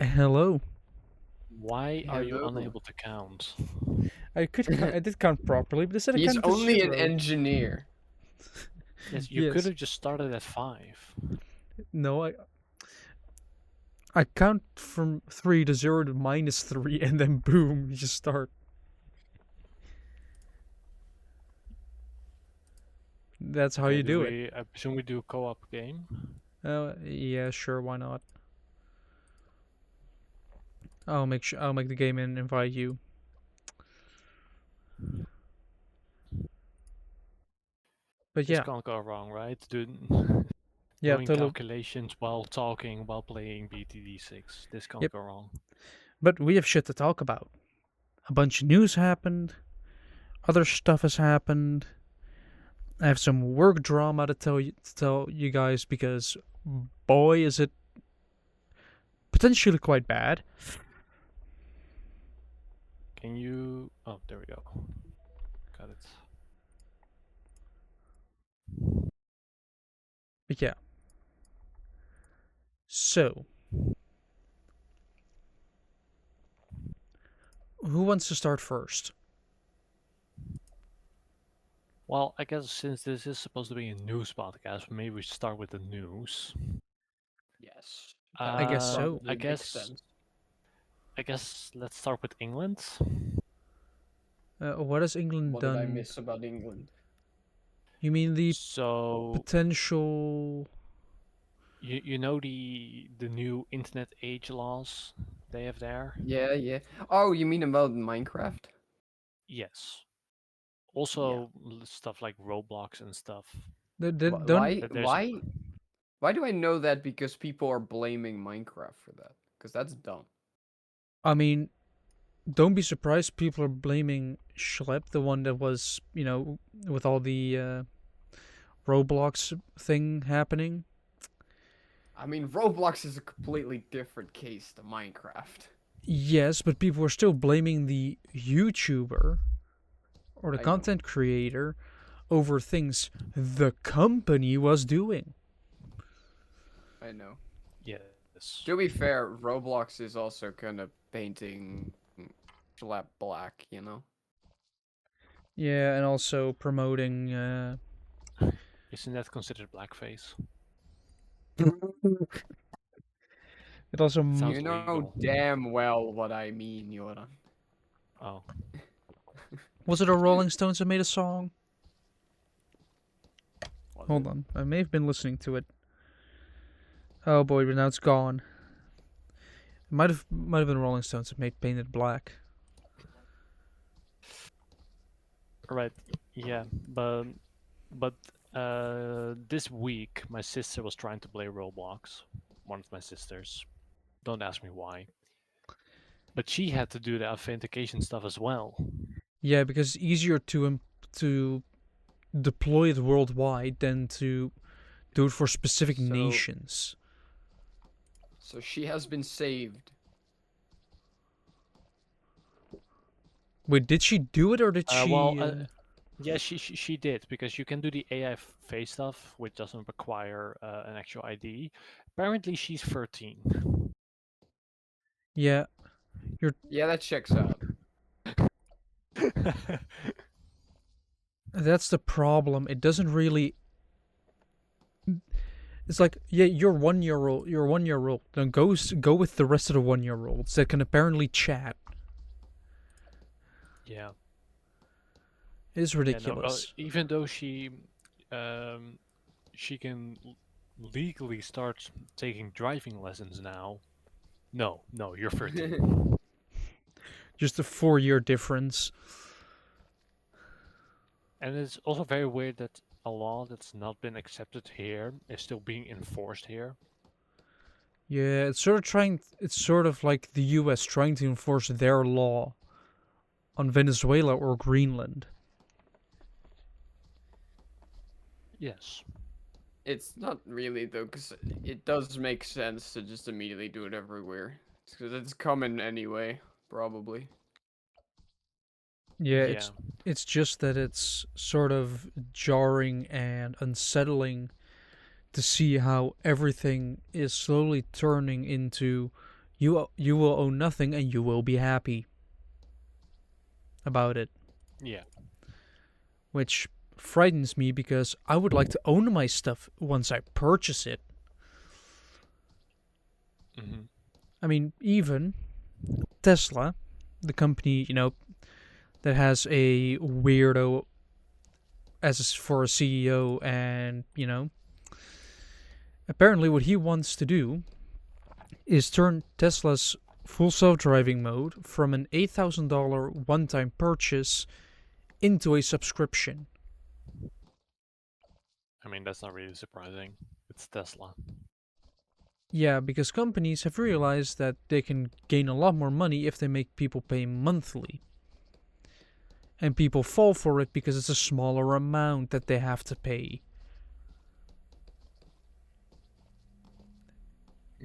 Hello. Why are you Hello. unable to count? I did count properly, but they said I He's counted to only an 0. engineer. Yes, you could Yes. have just started at 5. No, I count from 3 to 0 to -3, and then boom, you just start. That's how Okay, you do it. I presume we do a co-op game? Yeah, sure, why not? I'll make the game and invite you. But This yeah, can't go wrong, right? yeah, Doing totally. calculations while talking, while playing BTD6. This can't Yep. go wrong. But we have shit to talk about. A bunch of news happened. Other stuff has happened. I have some work drama to tell you guys because boy is it potentially quite bad. Can you... Oh, there we go. Got it. But yeah. So, who wants to start first? Well, I guess since this is supposed to be a news podcast, maybe we should start with the news. Yes, that I guess would so. I probably make guess... sense. I guess let's start with England. What has England What did I done? miss about England? You mean the So, potential? you know the new internet age laws they have there? Yeah, yeah. Oh, you mean about Minecraft? Yes. Yeah. Also, stuff like Roblox and stuff. Don't. Why? There's a Why do I know that? Because people are blaming Minecraft for that. Because that's dumb. I mean, don't be surprised. People are blaming Schlep, the one that was, with all the Roblox thing happening. I mean, Roblox is a completely different case to Minecraft. Yes, but people were still blaming the YouTuber or the I know. content creator over things the company was doing. I know. yes. To be fair, Roblox is also kind of painting Schlapp black, you know? Yeah, and also promoting. Isn't that considered blackface? It also It You sounds know legal. damn well what I mean, Yoran. Oh, was it a Rolling Stones that made a song? was Hold it? on, I may have been listening to it. Oh boy, but now it's gone. It might have been Rolling Stones that made Painted Black. Right. Yeah, but this week my sister was trying to play Roblox. One of my sisters. Don't ask me why. But she had to do the authentication stuff as well. Yeah, because it's easier to deploy it worldwide than to do it for specific So, nations. so she has been saved. Wait, did she do it or did Well, she? yeah, she did because you can do the AI face stuff, which doesn't require an actual ID. Apparently, she's 13. Yeah, you're. Yeah, that checks out. That's the problem. It doesn't really. It's like, yeah, you're 1 year old. You're 1 year old. Then go with the rest of the 1 year olds that can apparently chat. Yeah. It is Yeah. No. ridiculous. Even though um, she can legally start taking driving lessons now. No, no, you're 13. Just a 4 year difference. And it's also very weird that a law that's not been accepted here is still being enforced here. Yeah, it's sort of trying. It's sort of like the U.S. trying to enforce their law on Venezuela or Greenland. Yes. It's not really though, because it does make sense to just immediately do it everywhere. Because it's coming anyway, probably. Yeah, Yeah. it's just that it's sort of jarring and unsettling to see how everything is slowly turning into you will own nothing and you will be happy about it, Yeah. which frightens me because I would like to own my stuff once I purchase it. Hmm. I mean, even Tesla, the company, that has a weirdo for a CEO, and apparently what he wants to do is turn Tesla's full self-driving mode from an $8,000 one-time purchase into a subscription. I mean, that's not really surprising. It's Tesla. Yeah, because companies have realized that they can gain a lot more money if they make people pay monthly. And people fall for it because it's a smaller amount that they have to pay.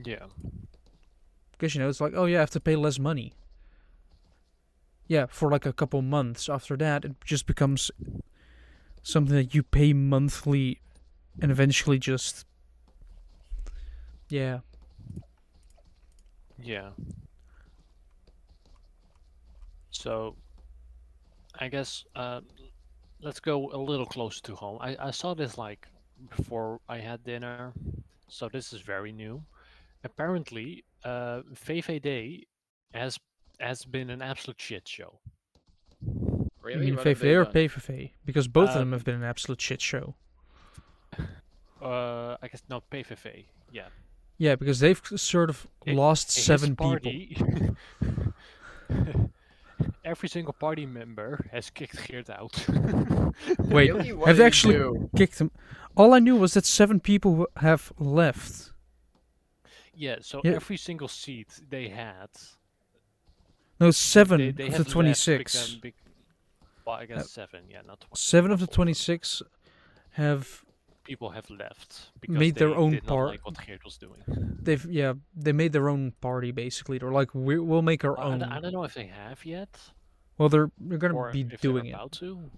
Yeah. Because, it's like, oh yeah, I have to pay less money. Yeah, for like a couple months. After that, it just becomes something that you pay monthly and eventually just. Yeah. Yeah. So, I guess let's go a little closer to home. I saw this like before I had dinner, so this is very new. Apparently, Feifei Day has has been an absolute shit show. You Really? mean What have they Feifei or done? Payfei? Because both of them have Um, been an absolute shit show. I guess not Feifei. Yeah, Yeah, because they've sort of lost his 7 people. party. Every single party member has kicked Geert out. Wait, Really? What have did they he actually do? kicked him? All I knew was that 7 people have left. Yeah, so Yeah. every single seat they had, No, they 7 they of the have left 26. well, I Uh, guess 7, yeah, not 20, 7 not of the all of them. 26 have People have left because made their they own did not part. like what Geert was doing. They made their own party basically. They're like, we'll make our I own. don't know if they have yet, Well, they're gonna or be if they're doing it. about to.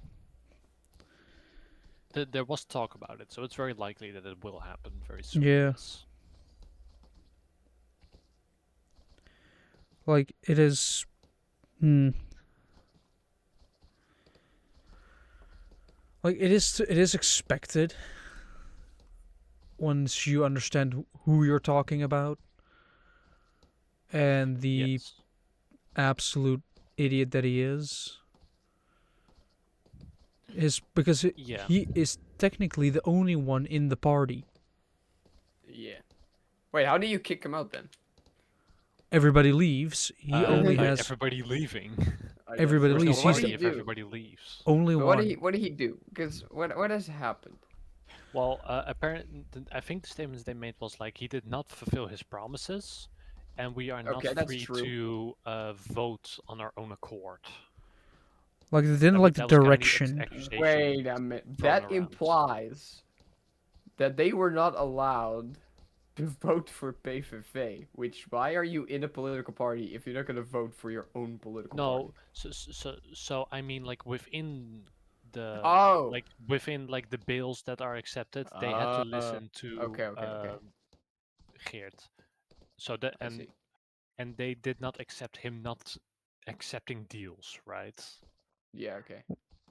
There was talk about it, so it's very likely that it will happen very soon. Yeah. Yes. Like it is. Hmm. Like it is expected once you understand who you're talking about and the Yes. absolute idiot that he is because Yeah. he is technically the only one in the party. Yeah. Wait, how do you kick him out then? Everybody leaves. He only By has everybody leaving. I Everybody guess. There's no leaves. He's party the if do? everybody leaves. only But one. what did he do? Because what has happened? Well, apparently, I think the statements they made was like he did not fulfill his promises, and we are not Okay, that's free true. to vote on our own accord. Like they didn't like the That was kinda direction. accusation Wait a minute. thrown That around. implies that they were not allowed to vote for PVV. Which, why are you in a political party if you're not gonna vote for your own political party? No, so I mean, like within the Oh. within like the bills that are accepted, they had to listen to Okay. Geert. So that I see. and they did not accept him not accepting deals, right? Yeah. Okay.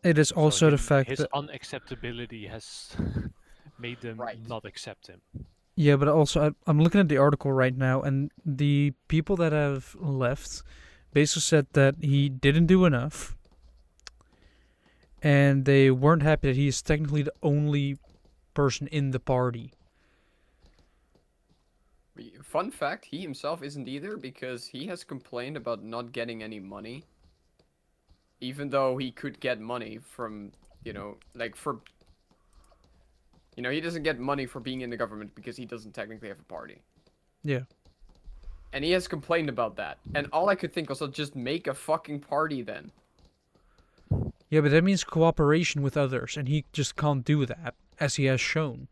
It is So also the fact his that unacceptability has made them Right. not accept him. yeah, but also I'm looking at the article right now, and the people that have left basically said that he didn't do enough, and they weren't happy that he is technically the only person in the party. Fun fact: he himself isn't either because he has complained about not getting any money, even though he could get money from, like for. He doesn't get money for being in the government because he doesn't technically have a party. Yeah. And he has complained about that. And all I could think was, just make a fucking party then. Yeah, but that means cooperation with others, and he just can't do that, as he has shown.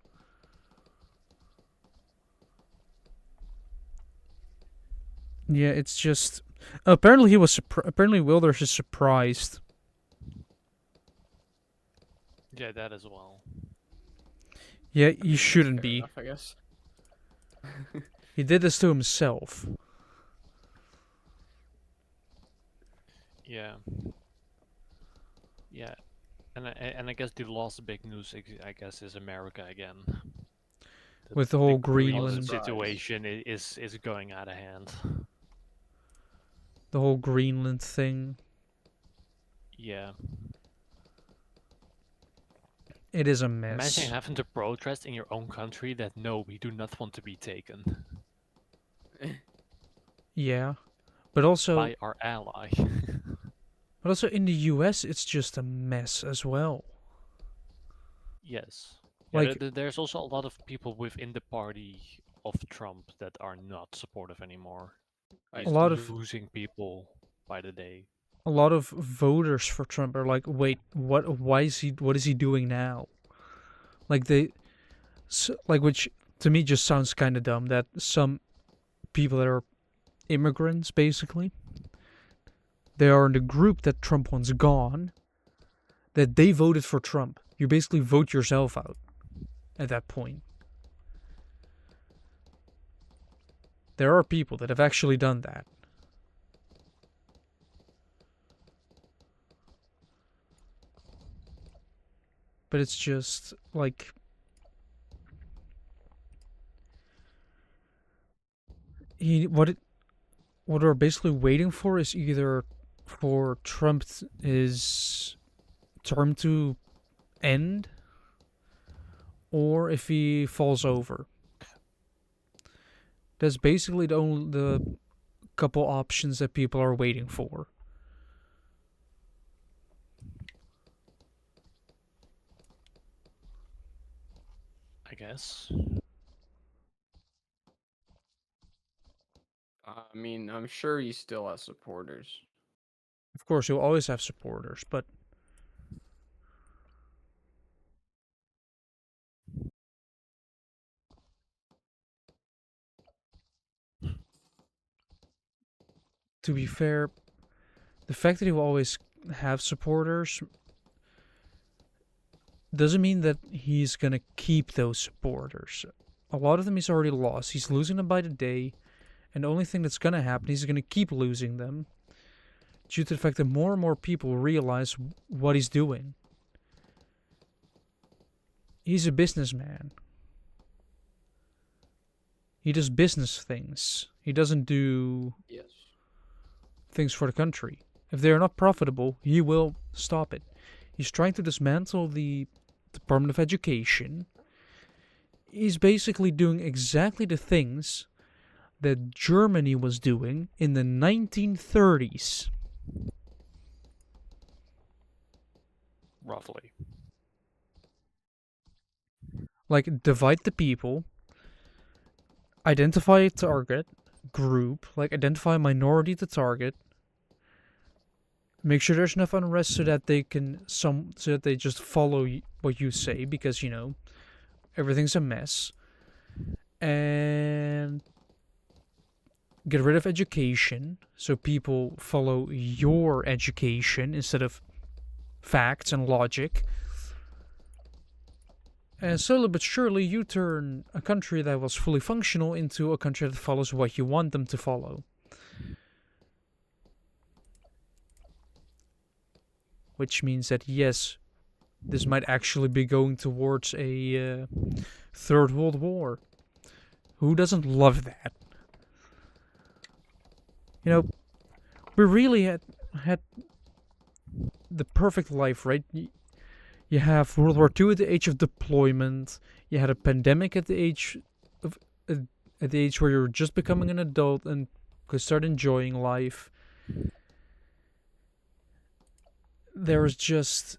Yeah, it's just apparently he was apparently Wilders is surprised. Yeah, that as well. Yeah, I mean, he that's shouldn't fair be. enough, I guess. He did this to himself. Yeah. Yeah. And I guess the last big news, I guess, is America again. With the whole Greenland Greenland, situation is going out of hand. the whole Greenland thing. Yeah. It is a Imagine mess. having to protest in your own country that no, we do not want to be taken Yeah, but also, by our ally. in the U.S., it's just a mess as well. Yes. Yeah, Like, there's also a lot of people within the party of Trump that are not supportive anymore. I a He's lot of losing people by the day. a lot of voters for Trump are like, wait, what? Why is he? What is he doing now? Like which to me just sounds kind of dumb. That some people that are immigrants, basically, they are in the group that Trump wants gone. That they voted for Trump. You basically vote yourself out at that point. There are people that have actually done that. But it's just like he what we're basically waiting for is either for his term to end, or if he falls over. That's basically the couple options that people are waiting for. I guess. I mean, I'm sure he still has supporters. Of course, he'll always have supporters, but to be fair, the fact that he will always have supporters doesn't mean that he's gonna keep those supporters. A lot of them he's already lost. He's losing them by the day, and the only thing that's gonna happen, he's gonna keep losing them due to the fact that more and more people realize what he's doing. He's a businessman. He does business things. He doesn't do Yes. things for the country. If they are not profitable, he will stop it. He's trying to dismantle the Department of Education. He's basically doing exactly the things that Germany was doing in the 1930s. Roughly. Like, divide the people, identify a target group, like identify a minority to target, make sure there's enough unrest so that they just follow what you say, because everything's a mess, and get rid of education so people follow your education instead of facts and logic. And slowly but surely, you turn a country that was fully functional into a country that follows what you want them to follow. Which means that, yes, this might actually be going towards a third world war. Who doesn't love that? We really had the perfect life, right? You have World War II at the age of deployment. You had a pandemic at the age of at the age where you're just becoming an adult and could start enjoying life. There was just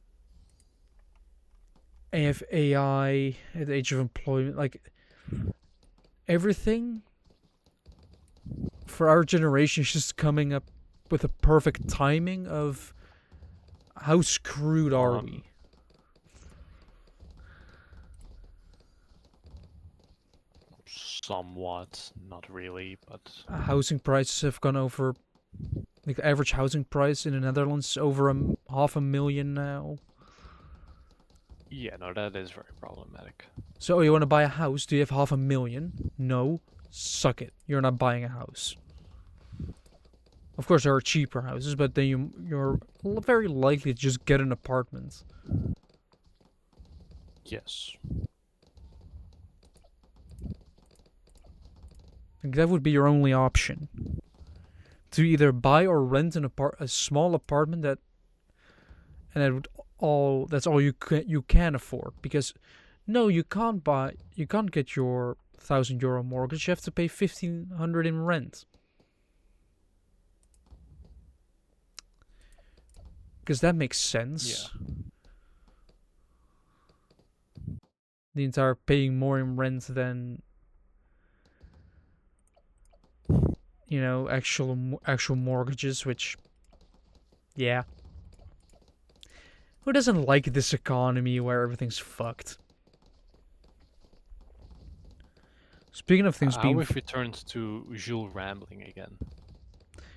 AI at the age of employment. Like, everything for our generation is just coming up with a perfect timing of how screwed are we? Somewhat, not really, but Housing prices have gone over. Like, the average housing price in the Netherlands is over $500,000 now. yeah, no, that is very problematic. So, you want to buy a house? Do you have $500,000? No. Suck it. You're not buying a house. Of course, there are cheaper houses, but then you're very likely to just get an apartment. Yes. Like, that would be your only option. To either buy or rent a small apartment and that's all you can afford, because no, you can't get your €1,000 mortgage. You have to pay 1,500 in rent. Because that makes sense. Yeah. The entire paying more in rent than actual mortgages, which, yeah. Who doesn't like this economy where everything's fucked? Speaking of things being How if we turned to Jules rambling again?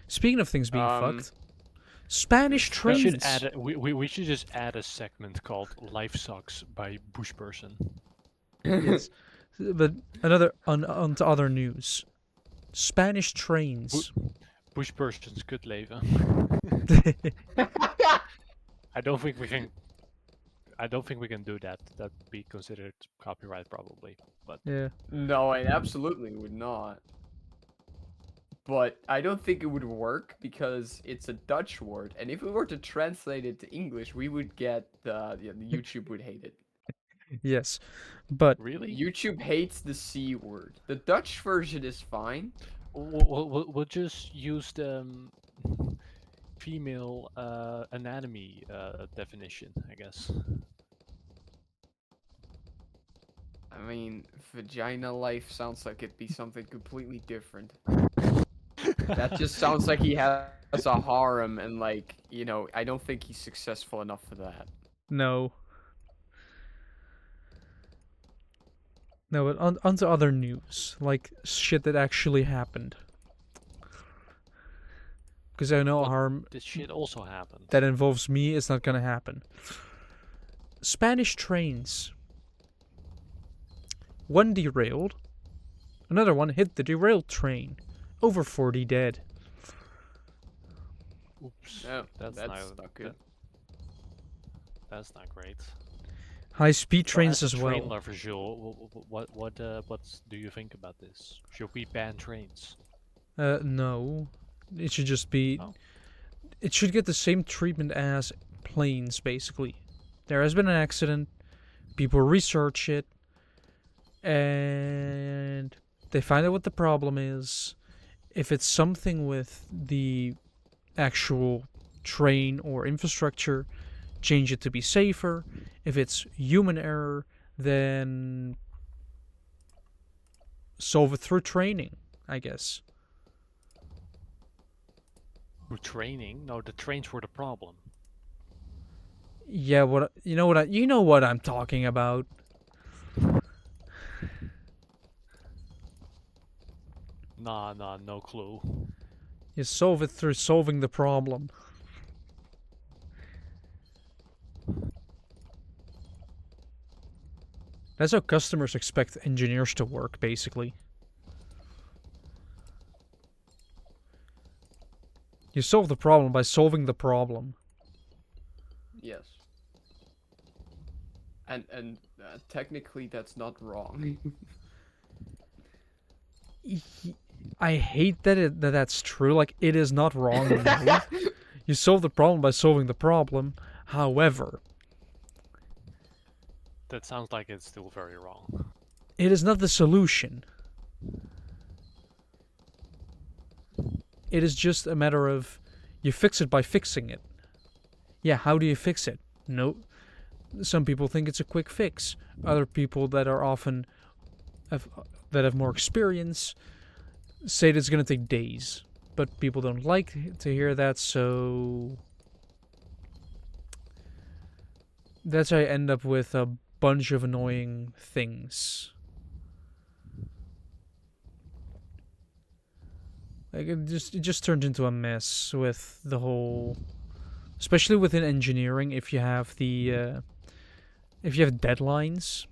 speaking of things being fucked, Spanish We trains. should add we should just add a segment called "Life Sucks" by Bush Person. Yes, but on to other news. Spanish trains. Bush Person's good leven. I don't think we can. I don't think we can do that. That'd be considered copyright probably. But Yeah. No, I absolutely would not. But I don't think it would work because it's a Dutch word, and if we were to translate it to English, we would get the YouTube would hate it. Yes, but really, YouTube hates the C word. The Dutch version is fine. we'll just use the female anatomy definition, I guess. I mean, vagina life sounds like it'd be something completely different. That just sounds like he has a harem, and like, I don't think he's successful enough for that. no. No, but on to other news, like shit that actually happened. Because I know harm This shit also happened. that involves me is not gonna happen. Spanish trains. One derailed. Another one hit the derailed train. Over 40 dead. Oops. No, that's not good. That's not great. High-speed So trains as as a train well. lover, Jules, what do you think about this? Should we ban trains? No. It should just be... Oh. It should get the same treatment as planes, basically. There has been an accident. People research it. And they find out what the problem is. If it's something with the actual train or infrastructure, change it to be safer. If it's human error, then solve it through training, I guess. Through training? No, the trains were the problem. Yeah, you know what I'm talking about. Nah, no clue. You solve it through solving the problem. That's how customers expect engineers to work, basically. You solve the problem by solving the problem. Yes. And technically that's not wrong. I hate that that's true. Like, it is not wrong. No. You solve the problem by solving the problem. However, That sounds like it's still very wrong. it is not the solution. It is just a matter of you fix it by fixing it. Yeah, how do you fix it? No. Some people think it's a quick fix. Other people that are often that have more experience say that it's going to take days. But people don't like to hear that, so that's how I end up with a bunch of annoying things. Like, it just turned into a mess with the whole, especially within engineering. If you have deadlines,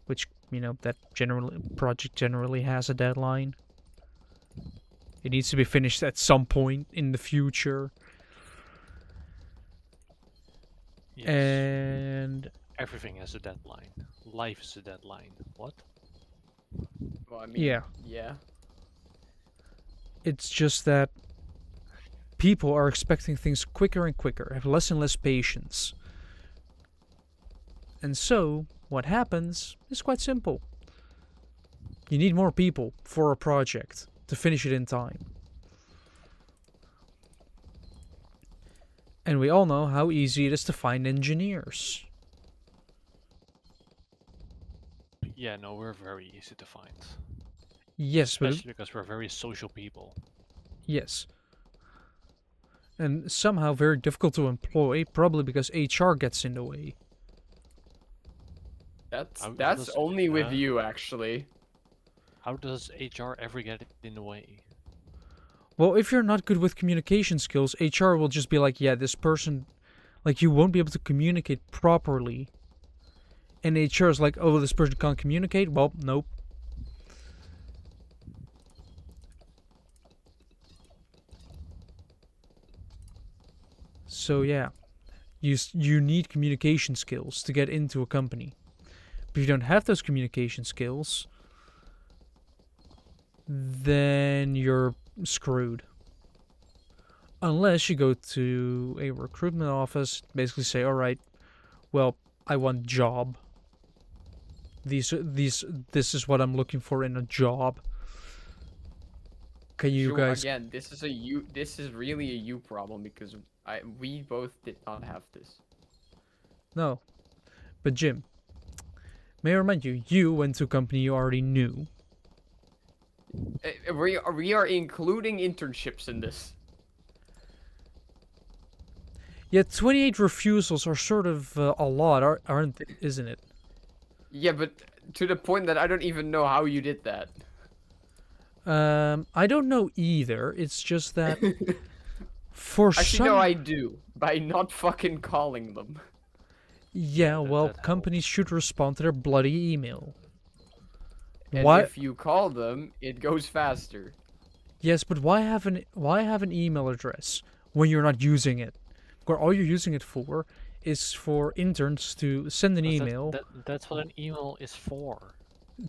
which that project generally has a deadline. It needs to be finished at some point in the future. Yes. And Everything has a deadline. Life is a deadline. What? Well, I mean, yeah, yeah. it's just that people are expecting things quicker and quicker, have less and less patience. And so, what happens is quite simple. You need more people for a project to finish it in time. And we all know how easy it is to find engineers. Yeah, no, we're very easy to find. Yes, but Especially because we're very social people. yes. And somehow very difficult to employ, probably because HR gets in the way. That's How that's does- only with you, actually. How does HR ever get in the way? Well, if you're not good with communication skills, HR will just be like, yeah, this person, like, you won't be able to communicate properly. And HR is like, oh, this person can't communicate? Well, nope. So, yeah, you need communication skills to get into a company. But if you don't have those communication skills, then you're screwed. Unless you go to a recruitment office, basically say, all right, well, I want job. This is what I'm looking for in a job. Can you Sure, guys? again, this is really a you problem because we both did not have this. No, but Jim, may I remind you, you went to a company you already knew. We are including internships in this. Yet 28 refusals are sort of a lot, aren't they? Isn't it? Yeah, but to the point that I don't even know how you did that. I don't know either. It's just that for Actually, some, no, I do. By not fucking calling them. yeah, well, that companies should respond to their bloody email. And Why? if you call them, it goes faster. Yes, but why have an email address when you're not using it? Or all you're using it for is for interns to send an email That's what an email is for.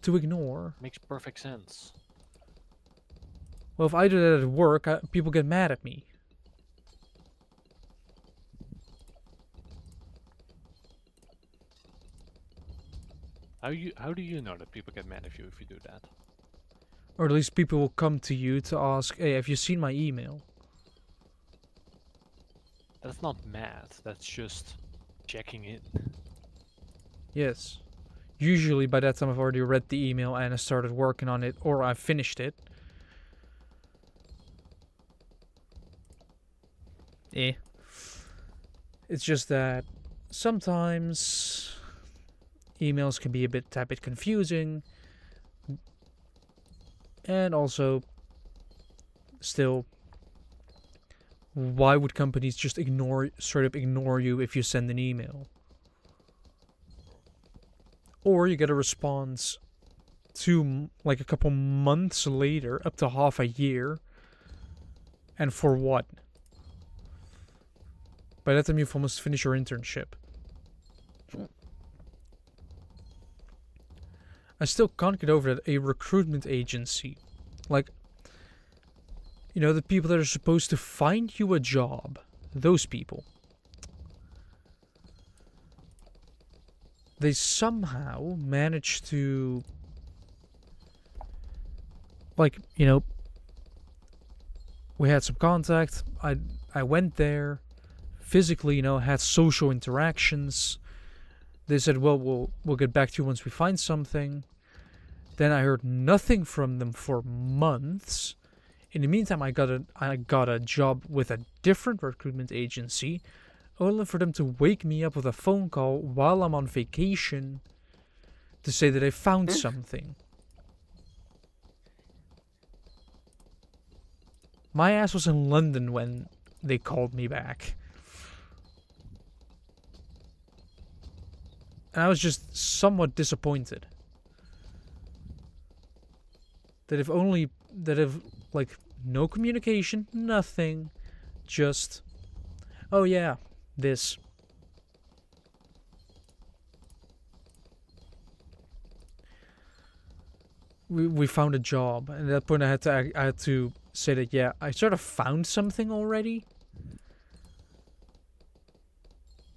to ignore. Makes perfect sense. Well, if I do that at work, people get mad at me. How do you know that people get mad at you if you do that? Or at least people will come to you to ask, hey, have you seen my email? That's not mad. That's just checking in. Yes. Usually by that time I've already read the email and I started working on it, or I've finished it. It's just that sometimes emails can be a bit confusing. And also, still, why would companies just straight up ignore you if you send an email? Or you get a response like a couple months later, up to half a year. And for what? By that time you've almost finished your internship. I still can't get over that a recruitment agency, like, you know, the people that are supposed to find you a job, those people, they somehow manage to, like, you know, we had some contact, I went there, physically, you know, had social interactions. They said, well, we'll get back to you once we find something. Then I heard nothing from them for months. In the meantime, I got a job with a different recruitment agency, only for them to wake me up with a phone call while I'm on vacation to say that they found something. My ass was in London when they called me back. And I was just somewhat disappointed. That if No communication, nothing. Just, oh yeah, this. We found a job, and at that point I had to say that, yeah, I sort of found something already.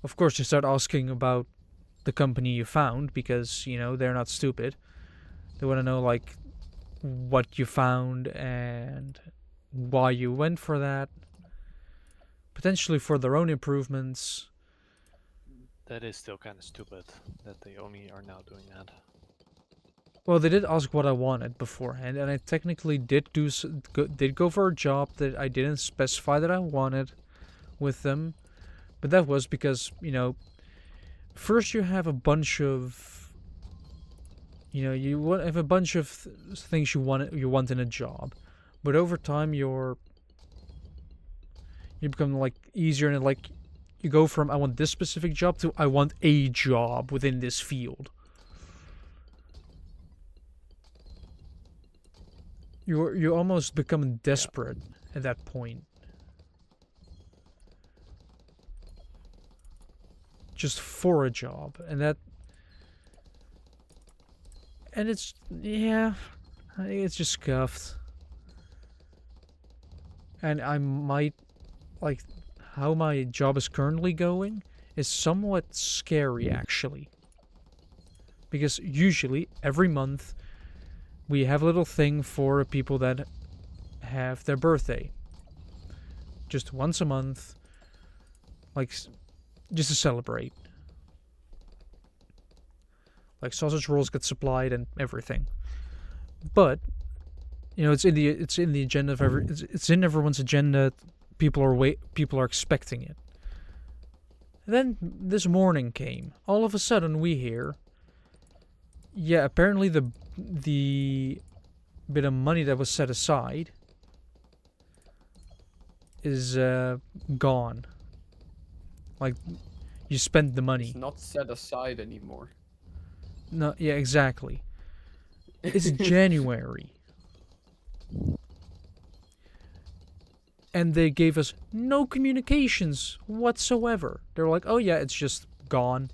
Of course, you start asking about the company you found because, you know, they're not stupid. They want to know, like, what you found and why you went for that. Potentially for their own improvements. That is still kind of stupid that they only are now doing that. Well, they did ask what I wanted beforehand, and I technically did go for a job that I didn't specify that I wanted with them. But that was because, you know, first you have a bunch of, you know, have a bunch of things you want in a job, but over time you become like easier, and like you go from I want this specific job to I want a job within this field. You almost become desperate at that point. Just for a job, and it's, yeah, it's just scuffed. And I might, like, how my job is currently going is somewhat scary, actually. Because usually, every month, we have a little thing for people that have their birthday. Just once a month, like, just to celebrate. Like, sausage rolls get supplied and everything. But, you know, it's in the agenda of it's in everyone's agenda. People are expecting it. And then this morning came. All of a sudden we hear, yeah, apparently the bit of money that was set aside is gone. Like, you spent the money. It's not set aside anymore. No, yeah, exactly. It's January. And they gave us no communications whatsoever. They were like, oh yeah, it's just gone.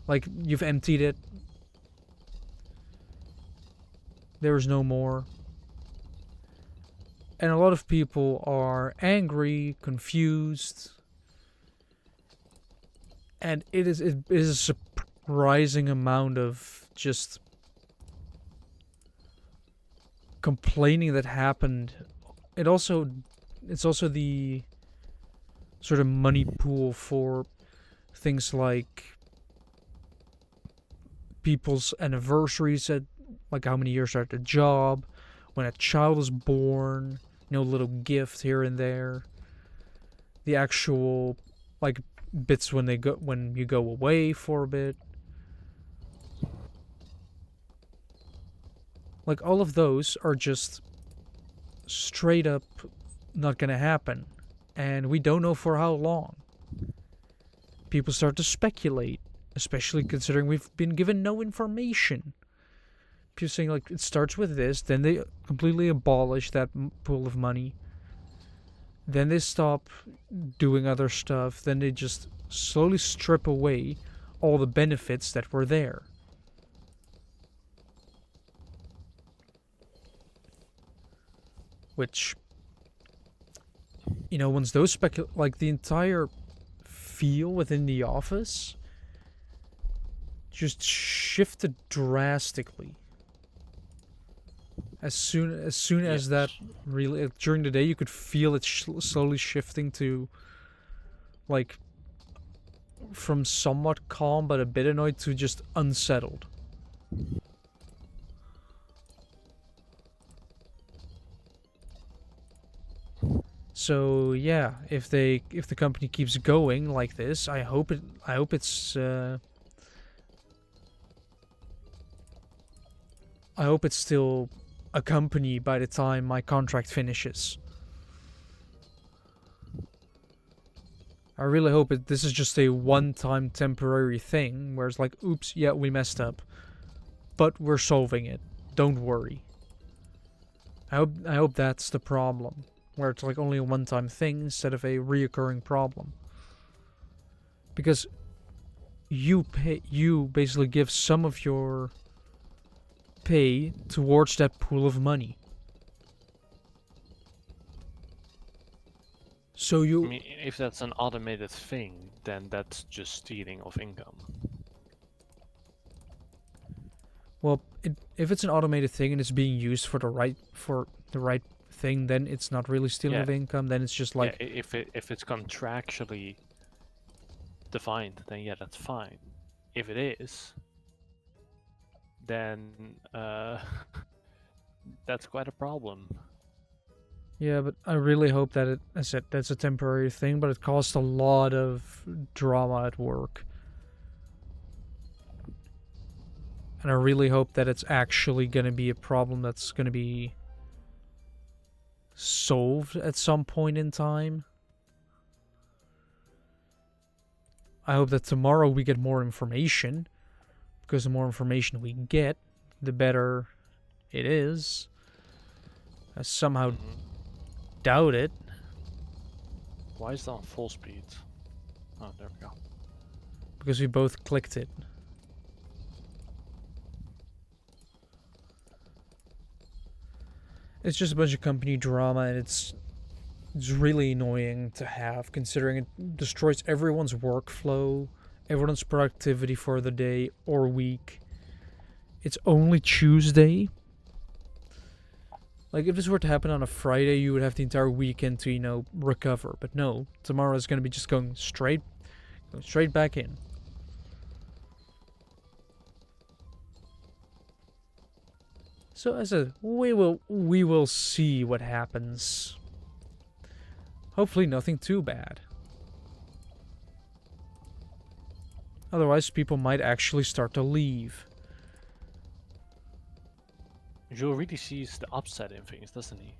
Like, you've emptied it. There's no more. And a lot of people are angry, confused. And it is a surprising amount of just complaining that happened. It's also the sort of money pool for things like people's anniversaries, at like how many years are at the job, when a child is born, you know, little gift here and there. The actual, like, bits when you go away for a bit. Like, all of those are just straight up not gonna happen, and we don't know for how long. People start to speculate, especially considering we've been given no information. People saying, like, it starts with this, then they completely abolish that pool of money, then they stop doing other stuff, then they just slowly strip away all the benefits that were there. Which, you know, once those like, the entire feel within the office just shifted drastically. As soon as that, really, during the day, you could feel it slowly shifting to, like, from somewhat calm but a bit annoyed to just unsettled. So yeah, if the company keeps going like this, I hope it's still a company by the time my contract finishes. I really hope this is just a one-time temporary thing, where it's like, oops, yeah, we messed up, but we're solving it. Don't worry. I hope that's the problem, where it's like only a one-time thing instead of a reoccurring problem. Because you basically give some of your pay towards that pool of money. So I you mean, if that's an automated thing, then that's just stealing of income. well, if it's an automated thing and it's being used for the right thing, then it's not really stealing Yeah. of income. Then it's just like Yeah, if it's contractually defined, then yeah, that's fine. If it is, then that's quite a problem. yeah, but I really hope that it, as I said, that's a temporary thing. But it caused a lot of drama at work. And I really hope that it's actually going to be a problem that's going to be solved at some point in time. I hope that tomorrow we get more information, because the more information we get, the better it is. I somehow Mhm. doubt it, Why is that on full speed? Oh, there we go. because we both clicked it. It's just a bunch of company drama, and it's really annoying to have, considering it destroys everyone's workflow, everyone's productivity for the day or week. It's only Tuesday. Like, if this were to happen on a Friday, you would have the entire weekend to, recover. But no, tomorrow is going to be just going straight back in. So as a we will see what happens. Hopefully nothing too bad. Otherwise, people might actually start to leave. Joe really sees the upside in things, doesn't he?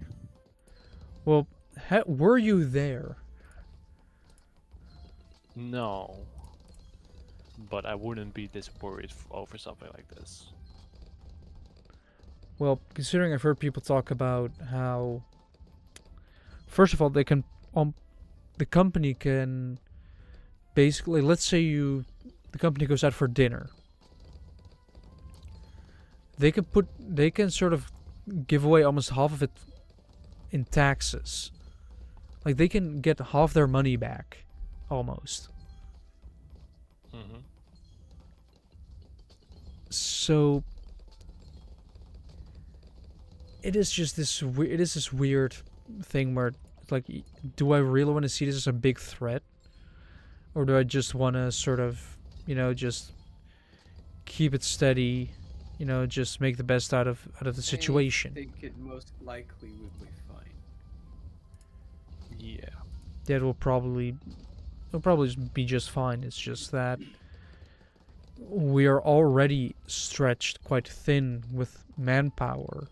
Well, were you there? No. But I wouldn't be this worried over something like this. Well, considering I've heard people talk about how, first of all, they can, the company can, basically, let's say the company goes out for dinner. They can sort of give away almost half of it in taxes. Like, they can get half their money back, almost. Mm-hmm. So it is just this weird thing where, like, do I really want to see this as a big threat, or do I just want to sort of, just keep it steady, just make the best out of the situation? I think it most likely would be fine. Yeah. That will probably be just fine. It's just that we are already stretched quite thin with manpower.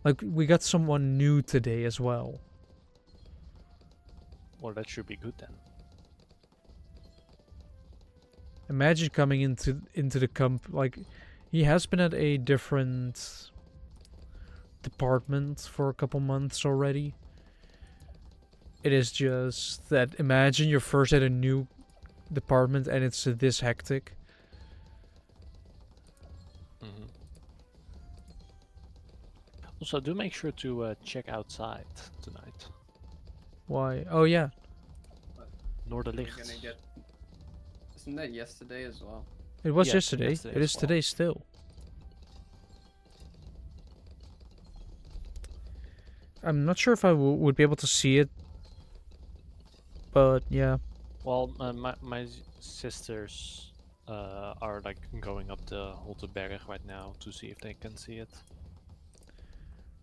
Like, we got someone new today as well. Well, that should be good then. Imagine coming into the like, he has been at a different department for a couple months already. It is just that, imagine you're first at a new department and it's this hectic. Mm-hmm. Also, do make sure to check outside tonight. Why? Oh yeah, We're gonna Noorderlicht. get. Isn't that yesterday as well? it was Yes, yesterday. yesterday It as is well. today still. I'm not sure if I would be able to see it, but yeah. Well, my sisters are like going up the Holteberg right now to see if they can see it.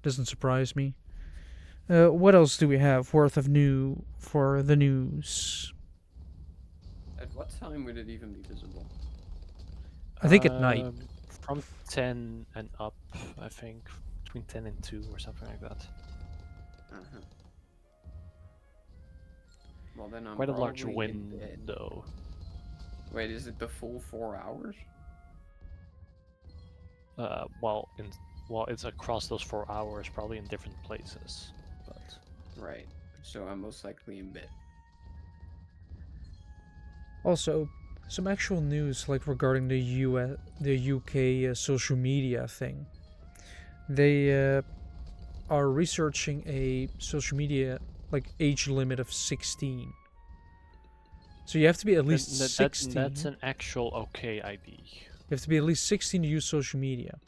Doesn't surprise me. What else do we have worth of new for the news? At what time would it even be visible? I think at night. From 10 and up, I think. Between 10 and 2 or something like that. Uh-huh. Well, then I'm Quite a large probably in bed. window. Wait, is it the full 4 hours? Well, in Well, it's across those 4 hours, probably in different places. But Right. So I'm most likely in bed. Also, some actual news like regarding the UK social media thing. They are researching a social media like age limit of 16. So you have to be at least 16. that's an actual okay ID. You have to be at least 16 to use social media.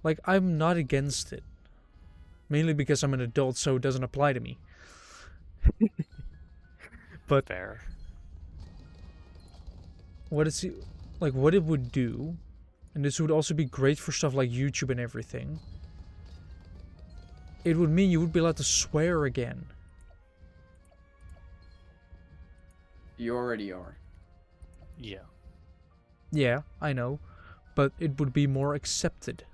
Like, I'm not against it. Mainly because I'm an adult, so it doesn't apply to me. But Fair. what it would do, and this would also be great for stuff like YouTube and everything. It would mean you would be allowed to swear again. You already are. Yeah. Yeah, I know, but it would be more accepted.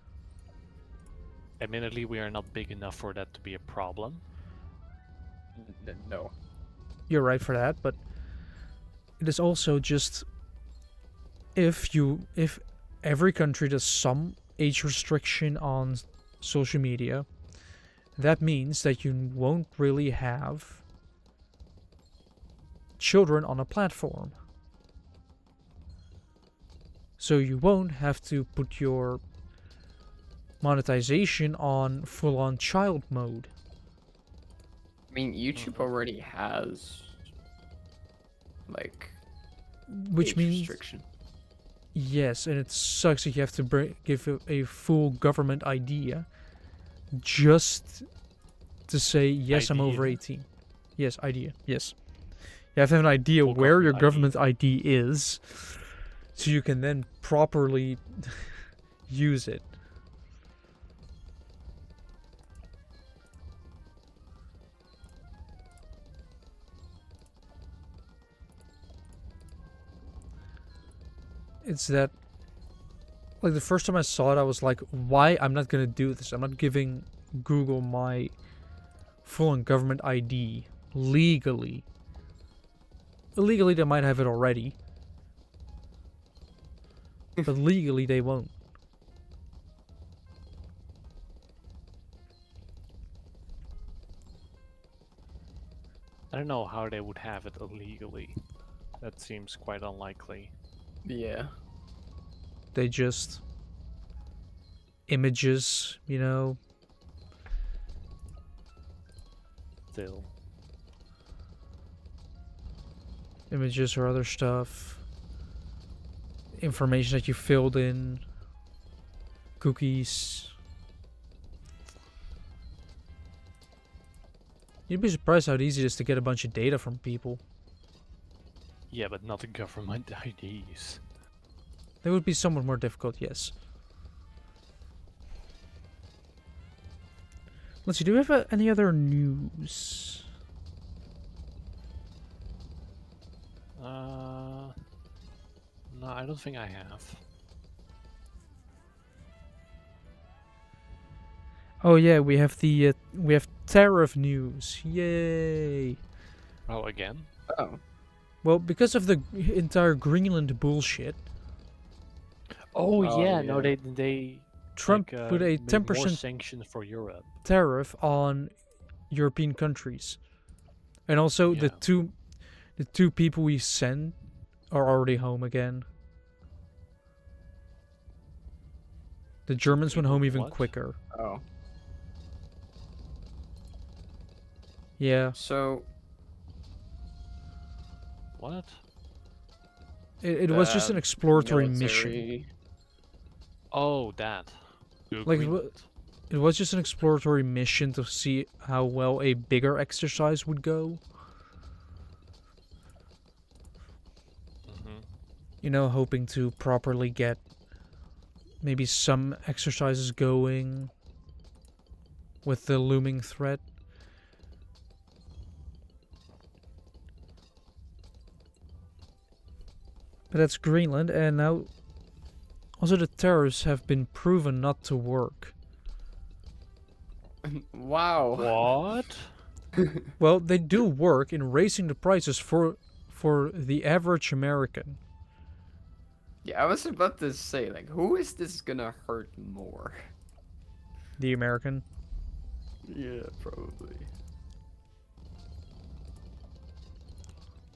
Admittedly, we are not big enough for that to be a problem. No. You're right for that, but it is also just if every country does some age restriction on social media, that means that you won't really have children on a platform. So you won't have to put your monetization on full-on child mode. I mean, YouTube already has, like, Which age means restriction. yes, and it sucks that you have to give a full government idea just to say yes, I'm over Idea? 18. Yes, idea. Yes, you have to have an idea Full where your government government ID is, so you can then properly use it. It's that, like, the first time I saw it, I was like, why? I'm not gonna do this. I'm not giving Google my full-on government ID legally. Illegally, they might have it already. But legally, they won't. I don't know how they would have it illegally. That seems quite unlikely. Yeah. They just images, you know. Still. Images or other stuff. Information that you filled in. Cookies. You'd be surprised how easy it is to get a bunch of data from people. Yeah, but not the government IDs. That would be somewhat more difficult, yes. Let's see, do we have any other news? No, I don't think I have. Oh yeah, we have tariff news. Yay! Oh, again? Oh. Well, because of the entire Greenland bullshit, Oh, Oh, yeah, no, yeah. they Trump like, put a made 10% more sanctions for Europe. tariff on European countries, and also Yeah. the two people we sent are already home again. The Germans went People home even what? quicker. Oh. Yeah, So What? it was just an the exploratory mission. military- Oh, that. To Like, Greenland. It was just an exploratory mission to see how well a bigger exercise would go. Mm-hmm. You know, hoping to properly get maybe some exercises going with the looming threat. But that's Greenland, and now also the tariffs have been proven not to work. Wow. What? Well, they do work in raising the prices for the average American. Yeah, I was about to say, like, who is this gonna hurt more? The American. Yeah, probably.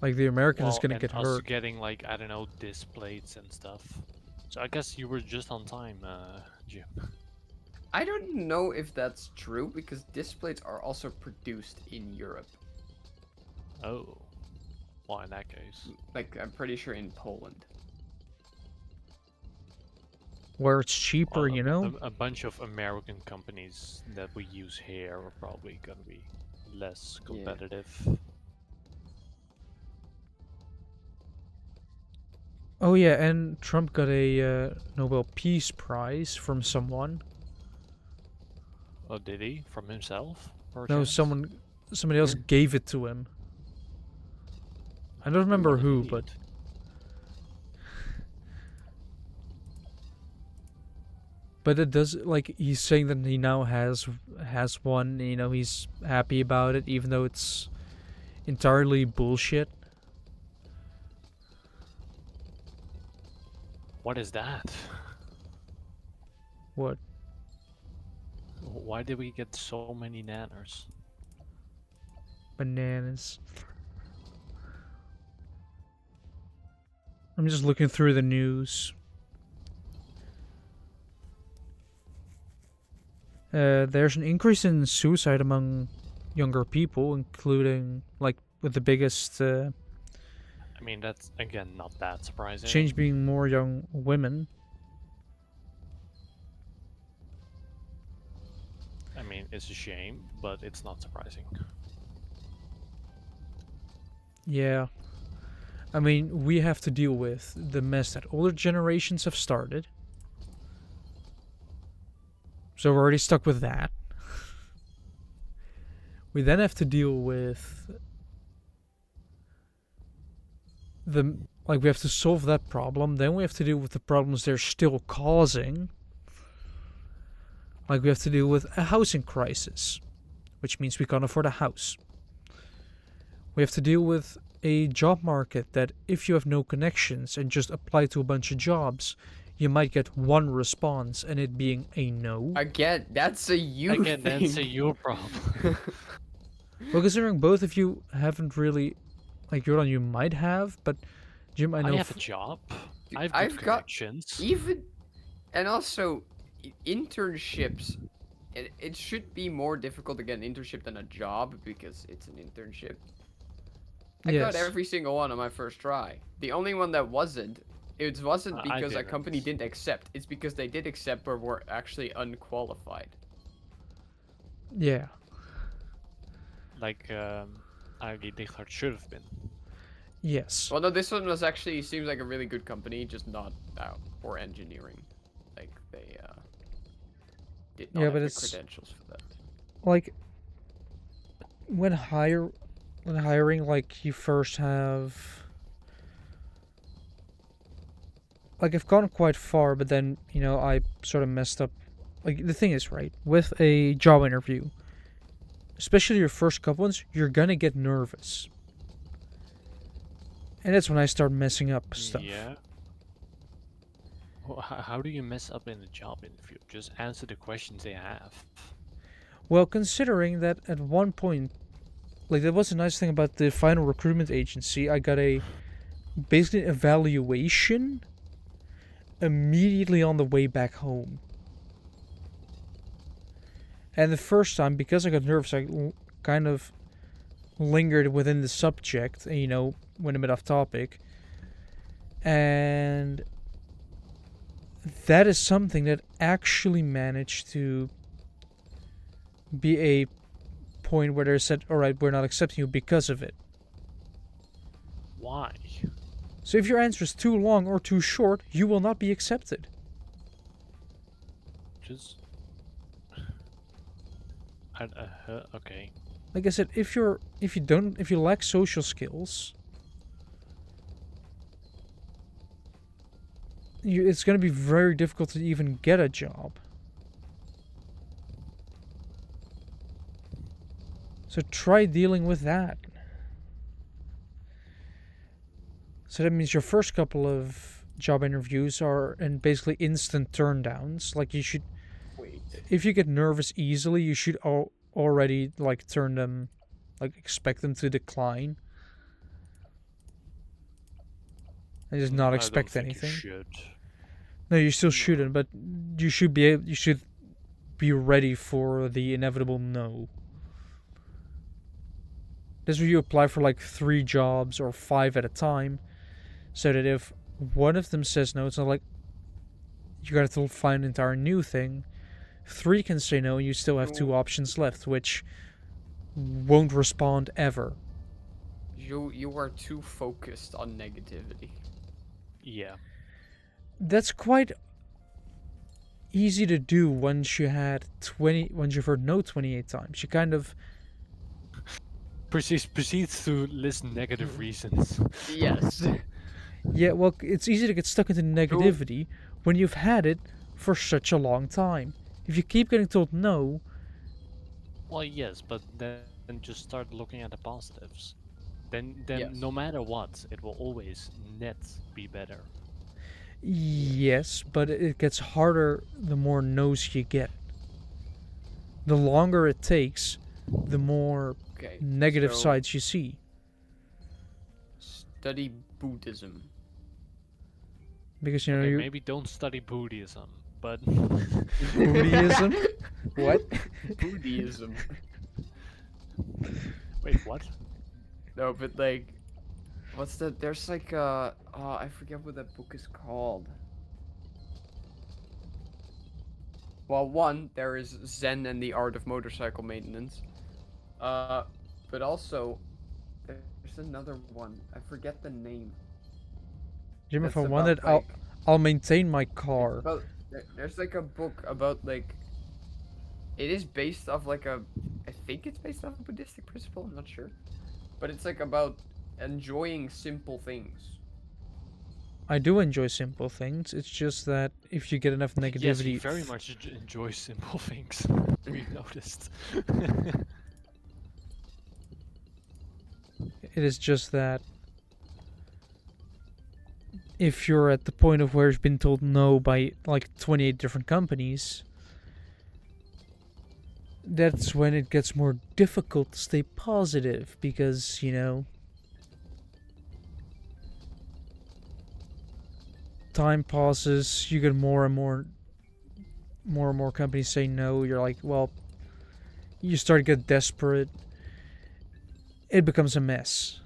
Like, the American is Well, gonna and get us hurt. getting like, I don't know, displays and stuff. So I guess you were just on time, Jim. I don't know if that's true because displays are also produced in Europe. Oh. Well, in that case. Like, I'm pretty sure in Poland. Where it's cheaper, Well, you know? a bunch of American companies that we use here are probably gonna be less Yeah. competitive. Oh yeah, and Trump got a Nobel Peace Prize from someone. Oh, did he? From himself? No, perchance? somebody else gave it to him. I don't remember What an who, idiot. but it does, like, he's saying that he now has one, you know, he's happy about it even though it's entirely bullshit. What is that? What? Why did we get so many nanners? Bananas. I'm just looking through the news. There's an increase in suicide among younger people, including, like, with the biggest I mean, that's, again, not that surprising. change being more young women. I mean, it's a shame, but it's not surprising. Yeah. I mean, we have to deal with the mess that older generations have started. So we're already stuck with that. We then have to deal with we have to solve that problem. Then we have to deal with the problems they're still causing. Like, we have to deal with a housing crisis, which means we can't afford a house. We have to deal with a job market that, if you have no connections and just apply to a bunch of jobs, you might get one response, and it being a no. Again, that's a you Again, thing. that's a you problem. Well, considering both of you haven't really, like, Jordan, you might have, but Jim, I know. I have a job. Dude, I've I've got got connections. even, and also internships. It should be more difficult to get an internship than a job because it's an internship. I got Yes. every single one on my first try. The only one that wasn't, it wasn't I because a didn't. company didn't accept. It's because they did accept but were actually unqualified. Yeah. Like, Ivy Dichard should have been. Yes. Well, no, this one was actually seems like a really good company, just not for engineering. Like they did not Yeah, have but the it's- credentials for that. Like, when hiring, like, you first have, like, I've gone quite far, but then, you know, I sort of messed up. Like, the thing is, right, with a job interview, especially your first couple ones, you're gonna get nervous. And that's when I start messing up stuff. Yeah. Well, how do you mess up in a job interview? Just answer the questions they have. Well, considering that at one point, like, that was a nice thing about the final recruitment agency, I got basically an evaluation immediately on the way back home. And the first time, because I got nervous, I kind of lingered within the subject, and, you know, went a bit off topic. And that is something that actually managed to be a point where they said, alright, we're not accepting you because of it. Why? So if your answer is too long or too short, you will not be accepted. Just. Okay. Like I said, if you lack social skills, it's going to be very difficult to even get a job. So try dealing with that. So that means your first couple of job interviews are and basically instant turndowns. Like you should, Wait. if you get nervous easily, you should already like turn them, like expect them to decline. And just not I expect don't think anything. You should. No, you still No. shouldn't, but you should be ready for the inevitable no. This way you apply for like 3 jobs or 5 at a time, so that if one of them says no, it's not like you gotta to find an entire new thing. 3 can say no, and you still have 2 options left, which won't respond ever. You are too focused on negativity. Yeah. That's quite easy to do once you've heard no 28 times. You kind of Proceeds to list negative reasons. Yes. yeah, well, it's easy to get stuck into negativity when you've had it for such a long time. If you keep getting told no, Well, yes, but then just start looking at the positives. Then Yes. no matter what, it will always net be better. yes, but it gets harder the more no's you get. The longer it takes, the more Okay. negative so sides you see. Study Buddhism. Because, you know, Okay, you maybe don't study Buddhism, but Buddhism? What? Buddhism. wait, what? No, but like, what's the? There's like I forget what that book is called. Well, one, there is Zen and the Art of Motorcycle Maintenance. But also, there's another one. I forget the name. Jim, if I That's want it, about, like, I'll maintain my it's car. about, there's like a book about like. It is based off like a. I think it's based off a Buddhistic principle. I'm not sure, but it's like about enjoying simple things. I do enjoy simple things. It's just that if you get enough Yes, negativity, he very much enjoys simple things. We've noticed. it is just that if you're at the point of where you've been told no by like 28 different companies, that's when it gets more difficult to stay positive because, you know, time passes, you get more and more companies say no. You're like, well, you start to get desperate. It becomes a mess.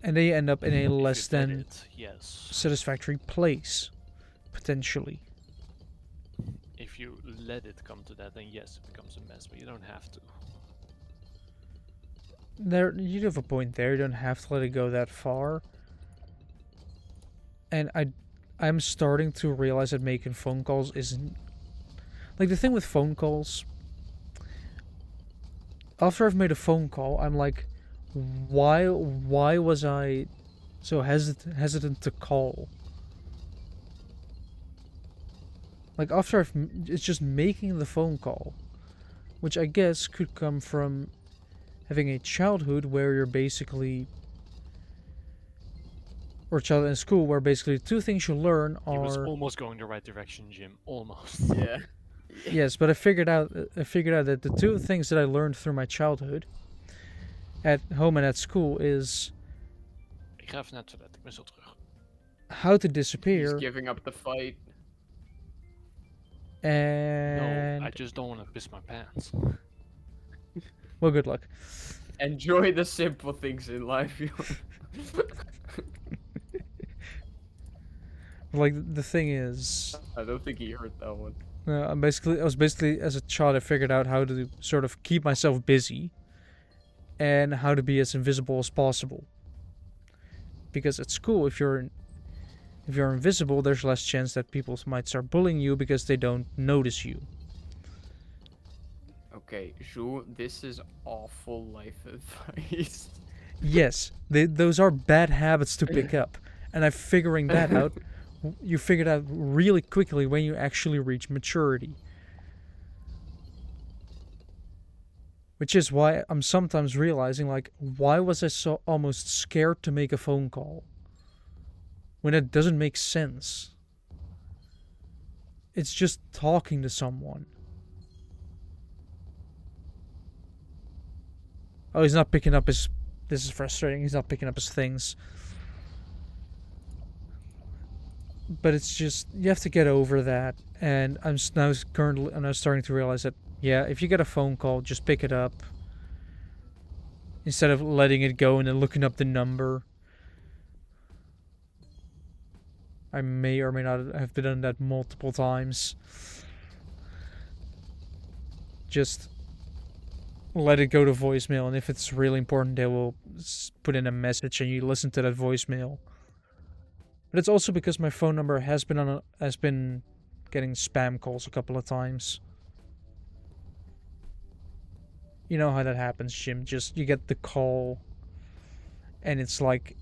And they end up in a If less you let than it, yes. satisfactory place, potentially. If you let it come to that, then yes, it becomes a mess, but you don't have to. You do have a point there. You don't have to let it go that far. And I'm starting to realize that making phone calls isn't like the thing with phone calls. After I've made a phone call, I'm like, why was I so hesitant to call? Like after it's just making the phone call, which I guess could come from having a childhood where you're basically, or childhood in school where basically 2 things you learn He was are almost going the right direction, Jim. Almost. Yeah. yes, but I figured out that the 2 things that I learned through my childhood at home and at school is Ik ga even naar het toilet, ik ben zo terug. how to He's disappear giving up the fight. and No, I just don't want to piss my pants. well, good luck. Enjoy the simple things in life. Like the thing is, I don't think he heard that one. I was basically as a child I figured out how to sort of keep myself busy and how to be as invisible as possible. Because at school, if you're invisible, there's less chance that people might start bullying you because they don't notice you. Okay, Zhu, this is awful life advice. Yes, those are bad habits to pick up, and I'm figuring that out. You figured out really quickly when you actually reach maturity. Which is why I'm sometimes realizing, like, why was I so almost scared to make a phone call? When it doesn't make sense. It's just talking to someone. Oh, he's not picking up his... This is frustrating. He's not picking up his things. But it's just... You have to get over that. And I'm now starting to realize that, yeah, if you get a phone call, just pick it up. Instead of letting it go and then looking up the number. I may or may not have done that multiple times. Just let it go to voicemail, and if it's really important, they will put in a message and you listen to that voicemail. But it's also because my phone number has been getting spam calls a couple of times. You know how that happens, Jim. Just you get the call, and it's like,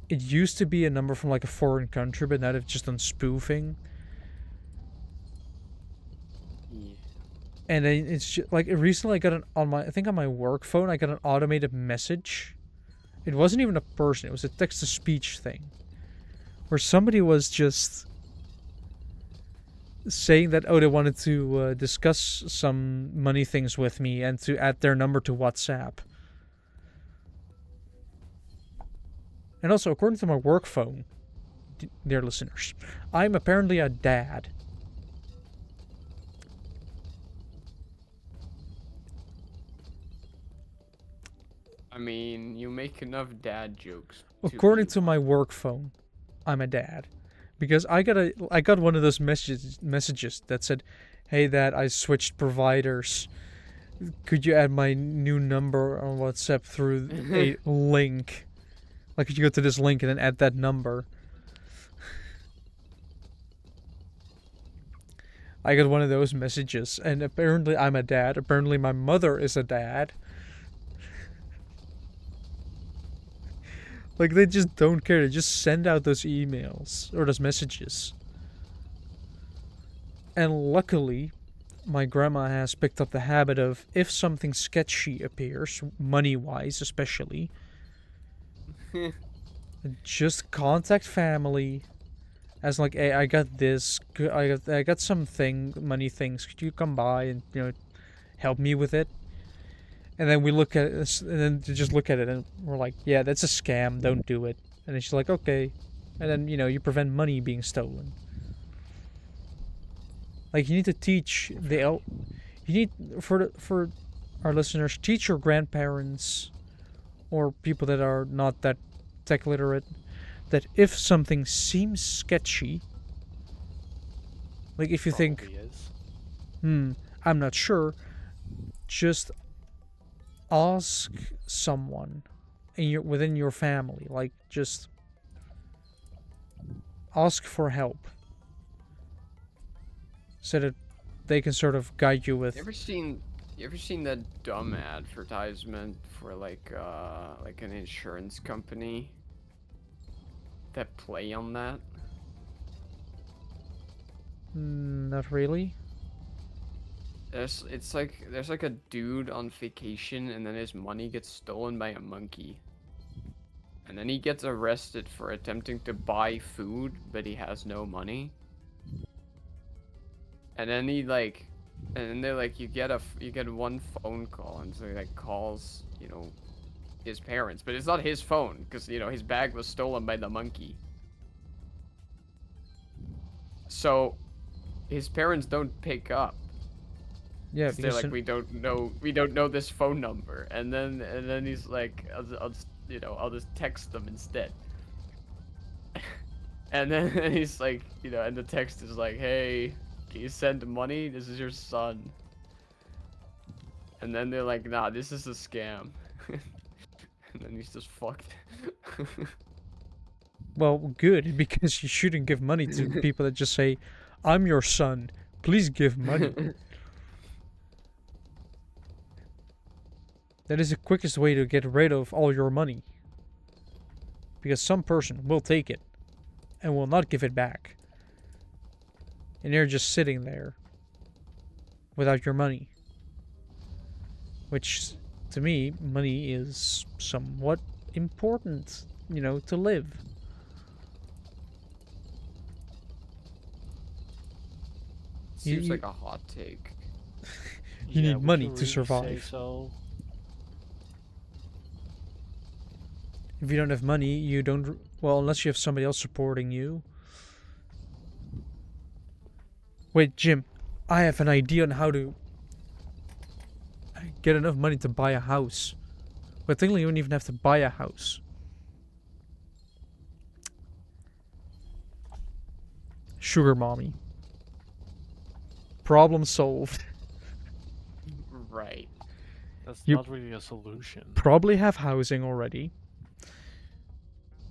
it used to be a number from like a foreign country, but now they've just done spoofing. Yeah. And then it's just, like, recently I got on my work phone, I got an automated message. It wasn't even a person, it was a text-to-speech thing. Where somebody was just saying that, oh, they wanted to discuss some money things with me and to add their number to WhatsApp. And also, according to my work phone, dear listeners, I'm apparently a dad. I mean, you make enough dad jokes. According to my work phone, I'm a dad. Because I got one of those messages that said, "Hey Dad, I switched providers. Could you add my new number on WhatsApp through a link? Like, could you go to this link and then add that number?" I got one of those messages, and apparently I'm a dad. Apparently my mother is a dad. Like, they just don't care. They just send out those emails or those messages. And luckily, my grandma has picked up the habit of, if something sketchy appears, money-wise especially, just contact family. As like, hey, I got this. I got something, money things. Could you come by and help me with it? And then we look at it, and then to just look at it, and we're like, yeah, that's a scam. Don't do it. And then she's like, okay. And then you prevent money being stolen. Like, you need to teach you need for our listeners, teach your grandparents or people that are not that tech literate that if something seems sketchy, like if you think, I'm not sure, just ask someone within your family, like, just ask for help so that they can sort of guide you with. You ever seen that dumb advertisement for like an insurance company that play on that? Not really. There's like a dude on vacation, and then his money gets stolen by a monkey. And then he gets arrested for attempting to buy food, but he has no money. And then they're like, you get one phone call, and so he like calls, his parents, but it's not his phone, because his bag was stolen by the monkey. So his parents don't pick up. Yeah, they're like, we don't know this phone number, and then he's like, I'll just text them instead. And then he's like, and the text is like, hey, can you send money? This is your son. And then they're like, nah, this is a scam. And then he's just fucked. Well, good, because you shouldn't give money to people that just say, "I'm your son, please give money." That is the quickest way to get rid of all your money. Because some person will take it and will not give it back. And you're just sitting there without your money. Which, to me, money is somewhat important, to live. Seems you- like a hot take. You Yeah, need would money you to really say survive. so? If you don't have money, you don't. Well, unless you have somebody else supporting you. Wait, Jim, I have an idea on how to get enough money to buy a house. But technically, you don't even have to buy a house. Sugar mommy. Problem solved. Right. That's You- not really a solution. Probably have housing already.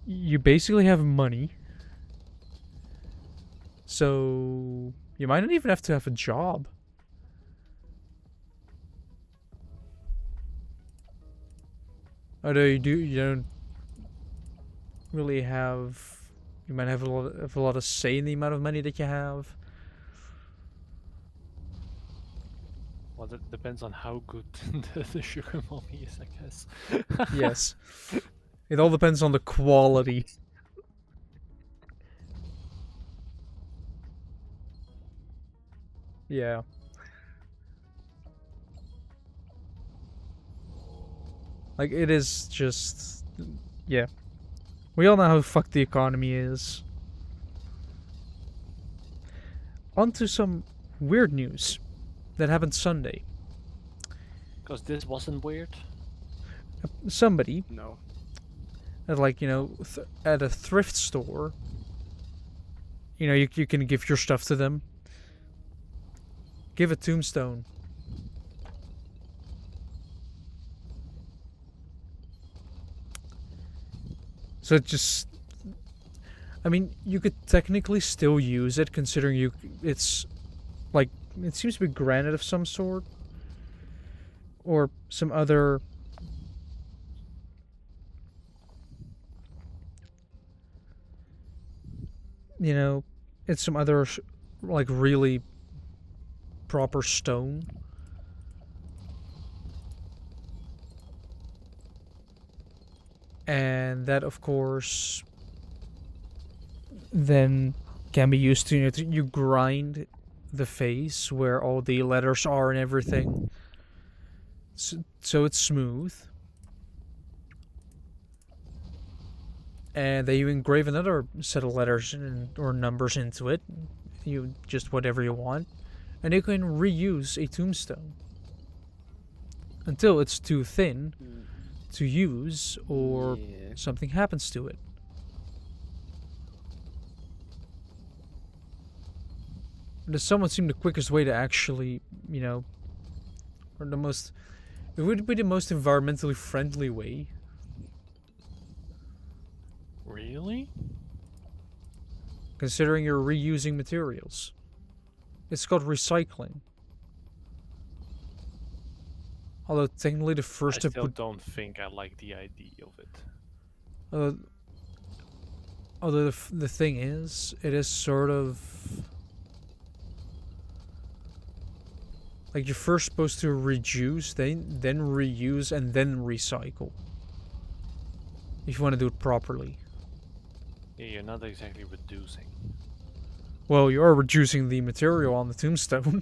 You basically have money. So you might not even have to have a job. Although you don't really have. You might have a lot of say in the amount of money that you have. Well, that depends on how good the sugar mommy is, I guess. Yes. It all depends on the quality. Yeah. Like, it is just. Yeah. We all know how fucked the economy is. On to some weird news that happened Sunday. Because this wasn't weird. Somebody No. at, like, at a thrift store, you can give your stuff to them. Give a tombstone. So it just. I mean, you could technically still use it, considering it's like, it seems to be granite of some sort, or some other. It's some other like really proper stone. And that, of course, then can be used to, you grind the face where all the letters are and everything, so it's smooth. And then you engrave another set of letters or numbers into it, you just whatever you want, and you can reuse a tombstone until it's too thin to use or Yeah. something happens to it. Does someone seem the quickest way to actually, or the most. It would be the most environmentally friendly way. Really? Considering you're reusing materials. It's called recycling. Although technically the first I step still would. don't think I like the idea of it. Although the thing is, it is sort of. Like, you're first supposed to reduce, then reuse, and then recycle. If you want to do it properly. Yeah, you're not exactly reducing. Well, you are reducing the material on the tombstone.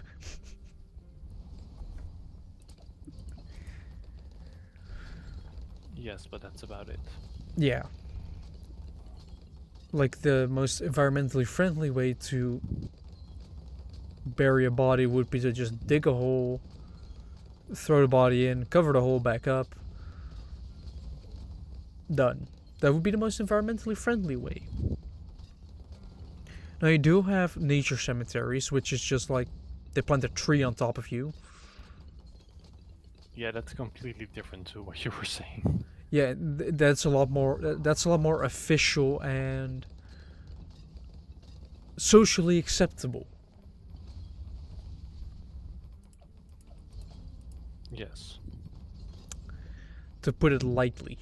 Yes, but that's about it. Yeah. Like, the most environmentally friendly way to bury a body would be to just dig a hole, throw the body in, cover the hole back up. Done. That would be the most environmentally friendly way. Now, you do have nature cemeteries, which is just like they plant a tree on top of you. Yeah, that's completely different to what you were saying. Yeah, that's a lot more. That's a lot more official and socially acceptable. Yes. To put it lightly.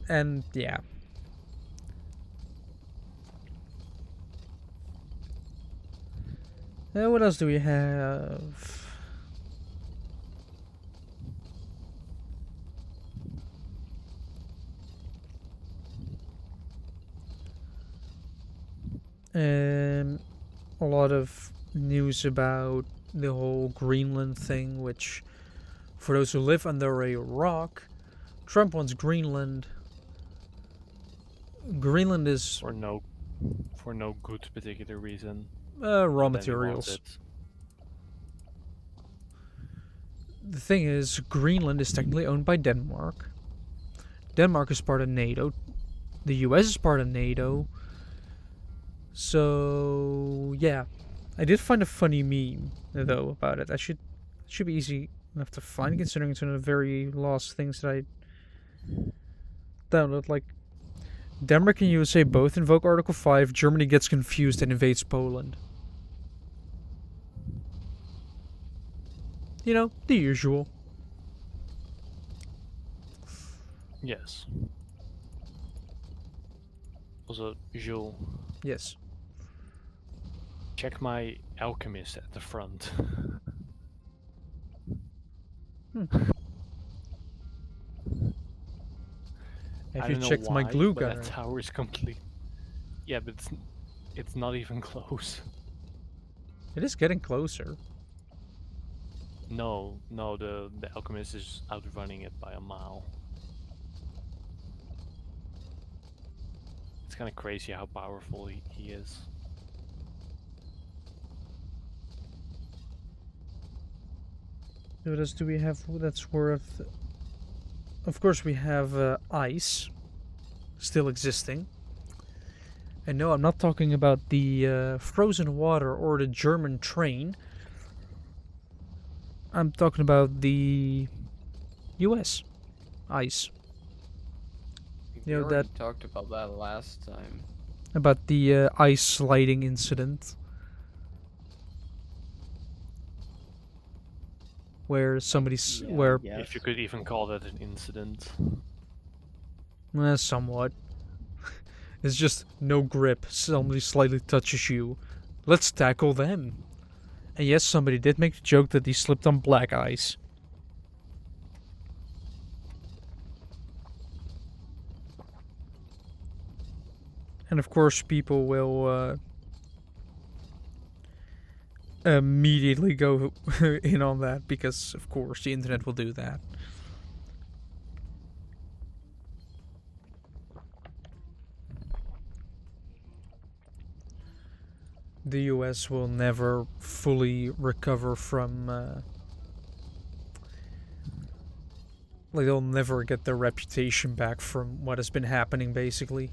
And yeah. What else do we have? A lot of news about the whole Greenland thing, which, for those who live under a rock, Trump wants Greenland. Greenland is For no good particular reason. raw But then he wants materials. it. The thing is, Greenland is technically owned by Denmark. Denmark is part of NATO. The US is part of NATO. So yeah, I did find a funny meme though about it. Should be easy enough to find considering it's one of the very last things that I download. Like, Denmark and USA both invoke Article 5. Germany gets confused and invades Poland. You know, the usual. Yes. Also, Jules, Yes. check my alchemist at the front. Have I you don't know checked my why, glue but gunner? that tower is complete. Yeah, but it's not even close. It is getting closer. No, the alchemist is outrunning it by a mile. It's kind of crazy how powerful he is. What else do we have that's worth? Of course, we have ice still existing. And no, I'm not talking about the frozen water or the German train. I'm talking about the US ice. We You know, already talked about that last time. About the ice sliding incident. Where somebody's. Yeah, where. yes. If you could even call that an incident. Somewhat. It's just no grip. Somebody slightly touches you. Let's tackle them. And yes, somebody did make the joke that he slipped on black ice. And of course, people will immediately go in on that because, of course, the internet will do that. The US will never fully recover from. Like, they'll never get their reputation back from what has been happening, basically.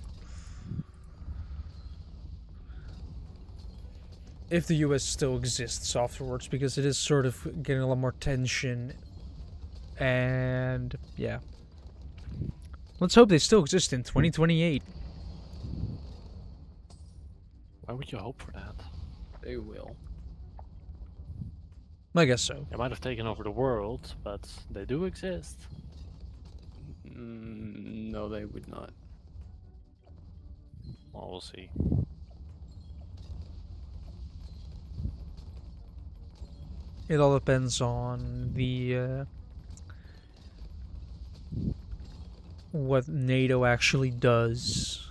If the US still exists afterwards, because it is sort of getting a lot more tension. And, yeah. Let's hope they still exist in 2028. Why would you hope for that? They will. I guess so. They might have taken over the world, but they do exist. No, they would not. Well, we'll see. It all depends on the what NATO actually does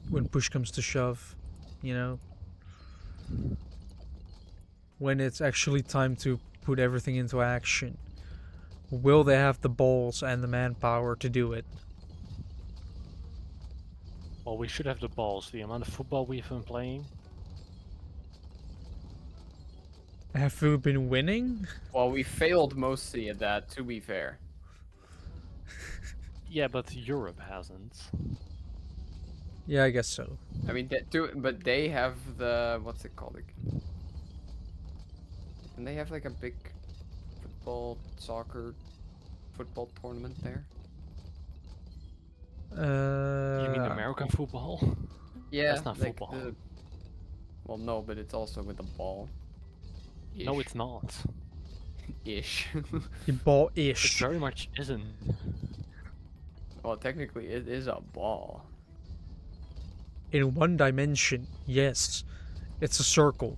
when push comes to shove, you know? When it's actually time to put everything into action. Will they have the balls and the manpower to do it? Well, we should have the balls. The amount of football we've been playing. Have we been winning? Well, we failed mostly at that, to be fair. Yeah, but Europe hasn't. Yeah, I guess so. I mean, but they have the what's it called? And they have like a big football tournament there. You mean American football? Yeah, That's not like football. Well, no, but it's also with a ball. No, it's not. Ish. You It ball-ish. very much isn't. Well, technically, it is a ball. In one dimension, yes. It's a circle.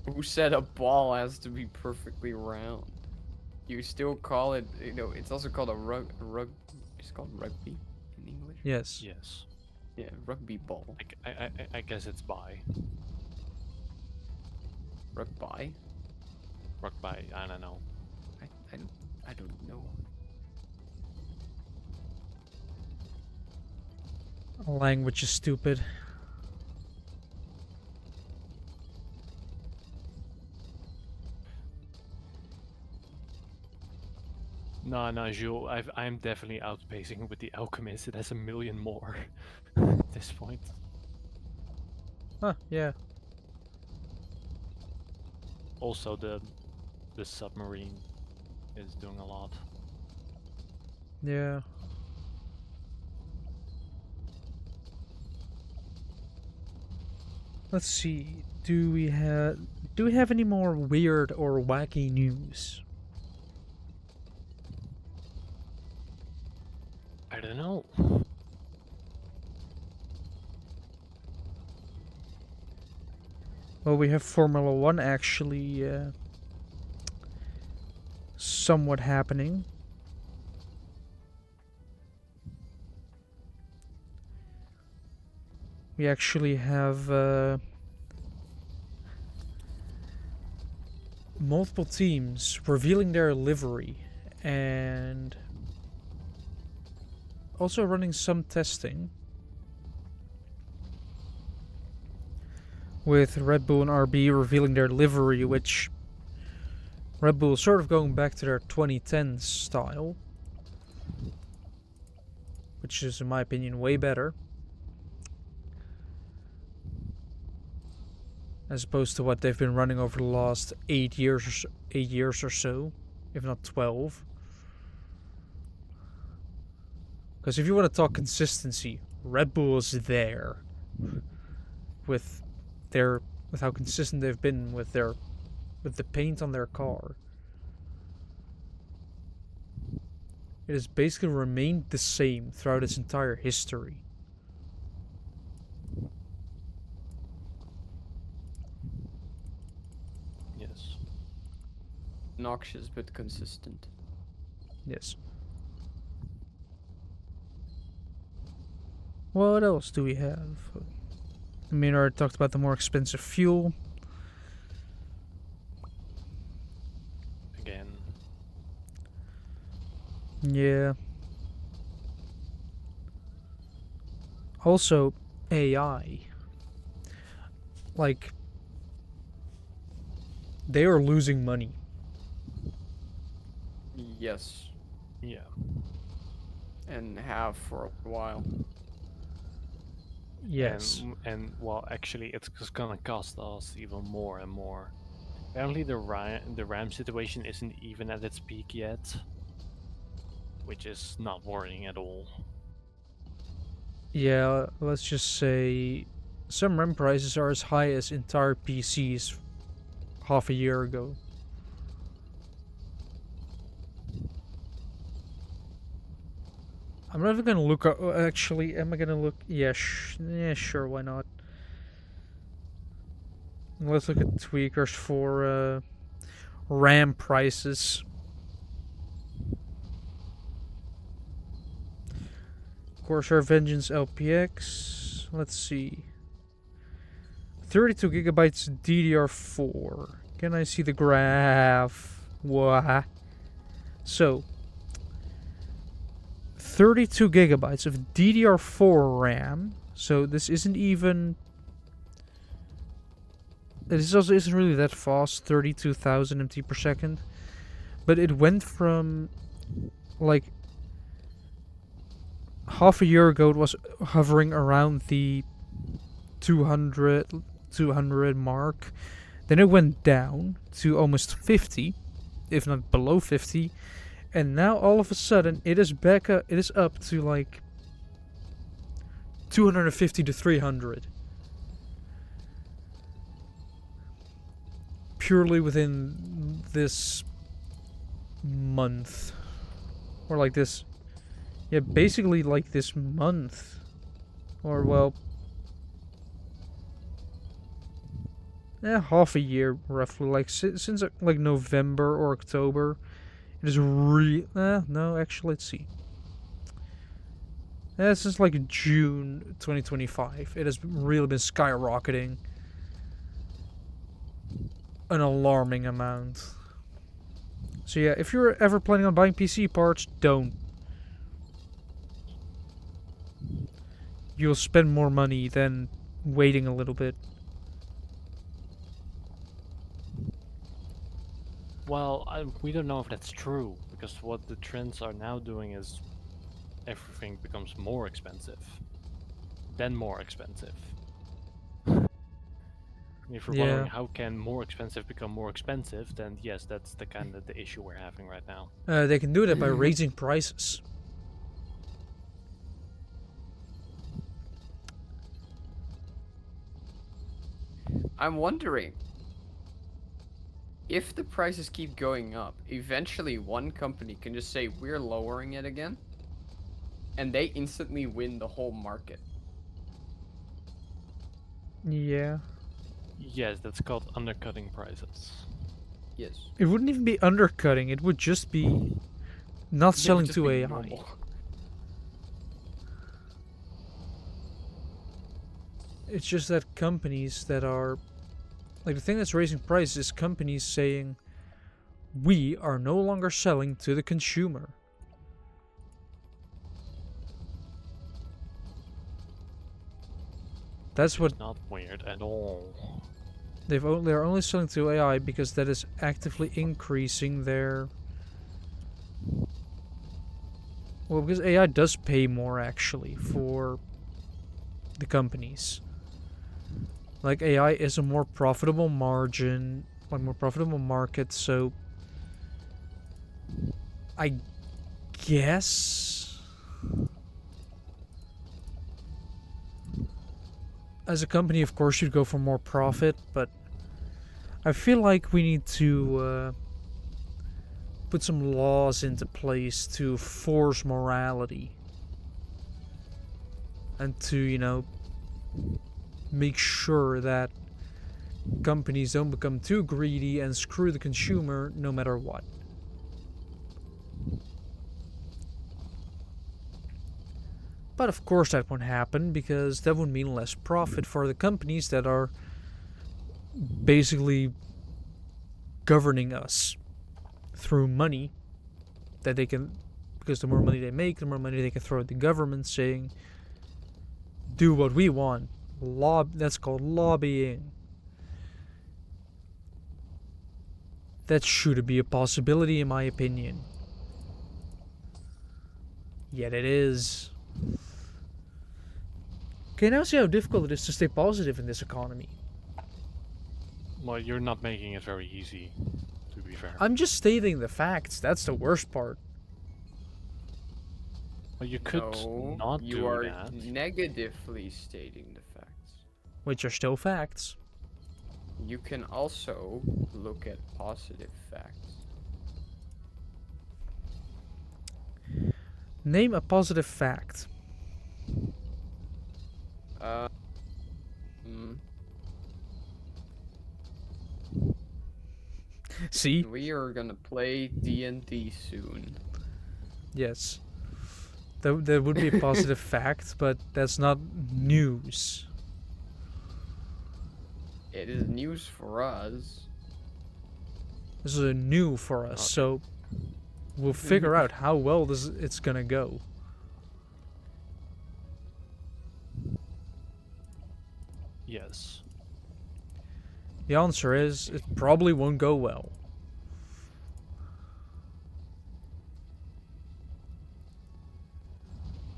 Who said a ball has to be perfectly round? You still call it, you know, it's also called a it's called rugby in English. Yes. Yes. Yeah, rugby ball. I guess it's bi. Rugby? Rugby, I don't know. I don't know. Language is stupid. No, Jules, I'm definitely outpacing with the Alchemist. It has 1 million more at this point. Huh, yeah. Also, the submarine is doing a lot. Yeah. Let's see. Do we have any more weird or wacky news? I don't know. Well, we have Formula 1 actually somewhat happening. We actually have multiple teams revealing their livery and also running some testing with Red Bull and RB revealing their livery, which Red Bull is sort of going back to their 2010 style, which is in my opinion way better as opposed to what they've been running over the last 8 years or so, if not 12. Because if you want to talk consistency, Red Bull is there with how consistent they've been with the paint on their car. It has basically remained the same throughout its entire history. Yes. Noxious but consistent. Yes. What else do we have? I mean, I already talked about the more expensive fuel. Again. Yeah. Also, AI. Like, they are losing money. Yes, Yeah. and have for a while. Yes. And well, actually, it's just gonna cost us even more and more. Apparently, the RAM situation isn't even at its peak yet, which is not worrying at all. Yeah, let's just say some RAM prices are as high as entire PCs half a year ago. I'm not even gonna look. Actually, am I gonna look? Yeah, yeah, sure. Why not? Let's look at tweakers for RAM prices. Corsair Vengeance LPX. Let's see. 32 gigabytes DDR4. Can I see the graph? What? So, 32 gigabytes of DDR4 RAM. So this isn't even. This also isn't really that fast. 32,000 MT per second, but it went from like half a year ago. It was hovering around the 200 mark. Then it went down to almost 50, if not below 50. And now all of a sudden it is back up, it is up to like 250 to 300. Purely within this month. Or like this, yeah, basically like this month. Or well, half a year roughly, like since like November or October. It is no, actually, let's see. Since like June 2025, it has really been skyrocketing an alarming amount. So yeah, if you're ever planning on buying PC parts, don't. You'll spend more money than waiting a little bit. Well, we don't know if that's true, because what the trends are now doing is everything becomes more expensive. Then more expensive. If you're wondering Yeah. how can more expensive become more expensive, then yes, that's the kind of the issue we're having right now. They can do that by raising prices. I'm wondering if the prices keep going up, eventually one company can just say we're lowering it again, and they instantly win the whole market. Yeah. Yes, that's called undercutting prices. Yes. It wouldn't even be undercutting, it would just be not selling to AI. Normal. It's just that companies that are... Like, the thing that's raising prices is companies saying, we are no longer selling to the consumer. That's what Not weird at all. they're only selling to AI because that is actively increasing their... Well, because AI does pay more actually for the companies. Like, AI is a more profitable margin, like more profitable market, so I guess as a company, of course, you'd go for more profit, but I feel like we need to put some laws into place to force morality and to, you know, make sure that companies don't become too greedy and screw the consumer no matter what. But of course that won't happen because that would mean less profit for the companies that are basically governing us through money that they can, because the more money they make, the more money they can throw at the government saying, do what we want. That's called lobbying. That should be a possibility in my opinion. Yet it is. Okay, now see how difficult it is to stay positive in this economy. Well, you're not making it very easy, to be fair. I'm just stating the facts. That's the worst part. Well, you could No, not you do are that. negatively stating the facts. Which are still facts. You can also look at positive facts. Name a positive fact. Hmm. See? We are gonna play D&D soon. Yes. That would be a positive fact, but that's not news. It is news for us. This is a new for us, so we'll figure out how well it's gonna go. Yes. The answer is, it probably won't go well.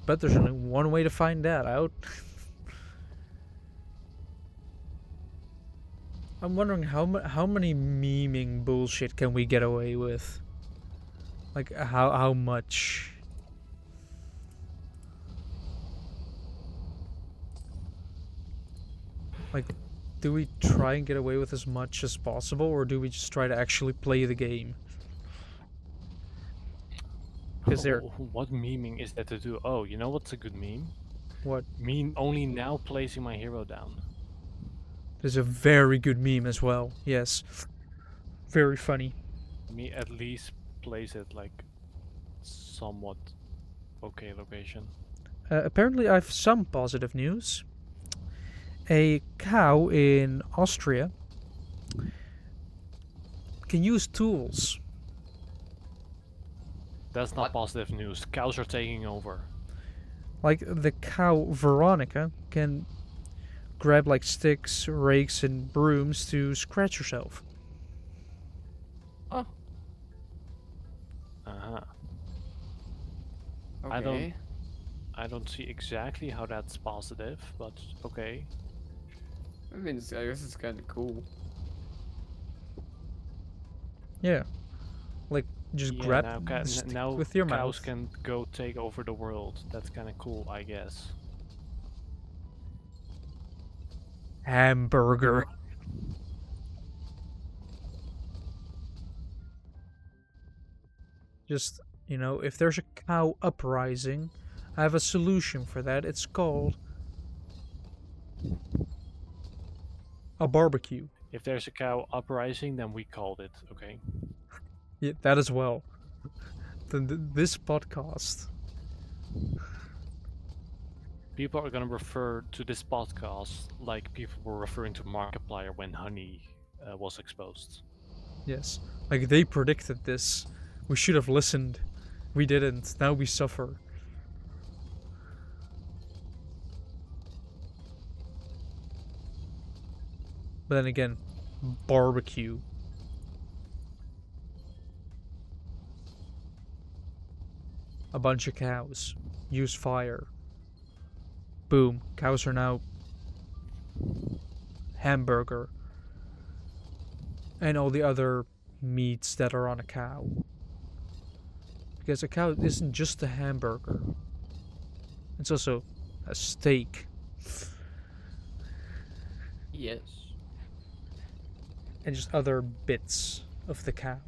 But there's only one way to find that out. I'm wondering how many memeing bullshit can we get away with? Like, how much? Like, do we try and get away with as much as possible, or do we just try to actually play the game? Because they're... What memeing is there to do? Oh, you know what's a good meme? What? Me only now placing my hero down. There's a very good meme as well. Yes. Very funny. Me at least place it like somewhat okay location. Apparently, I have some positive news. A cow in Austria can use tools. That's not What? positive news. Cows are taking over. Like the cow Veronica can grab like sticks, rakes, and brooms to scratch herself. Oh, Uh-huh. okay. I don't see exactly how that's positive, but okay. I mean, I guess it's kind of cool. Yeah. Like just Yeah, grab now the stick now with your cows mouth. can go take over the world. That's kind of cool, I guess. Hamburger. Just, if there's a cow uprising, I have a solution for that. It's called a barbecue. If there's a cow uprising, then we called it, okay? Yeah, that as well. Then this podcast. People are gonna refer to this podcast like people were referring to Markiplier when Honey was exposed. Yes. Like they predicted this. We should have listened. We didn't. Now we suffer. But then again, barbecue. A bunch of cows. Use fire. Boom. Cows are now hamburger. And all the other meats that are on a cow. Because a cow isn't just a hamburger. It's also a steak. Yes. And just other bits of the cow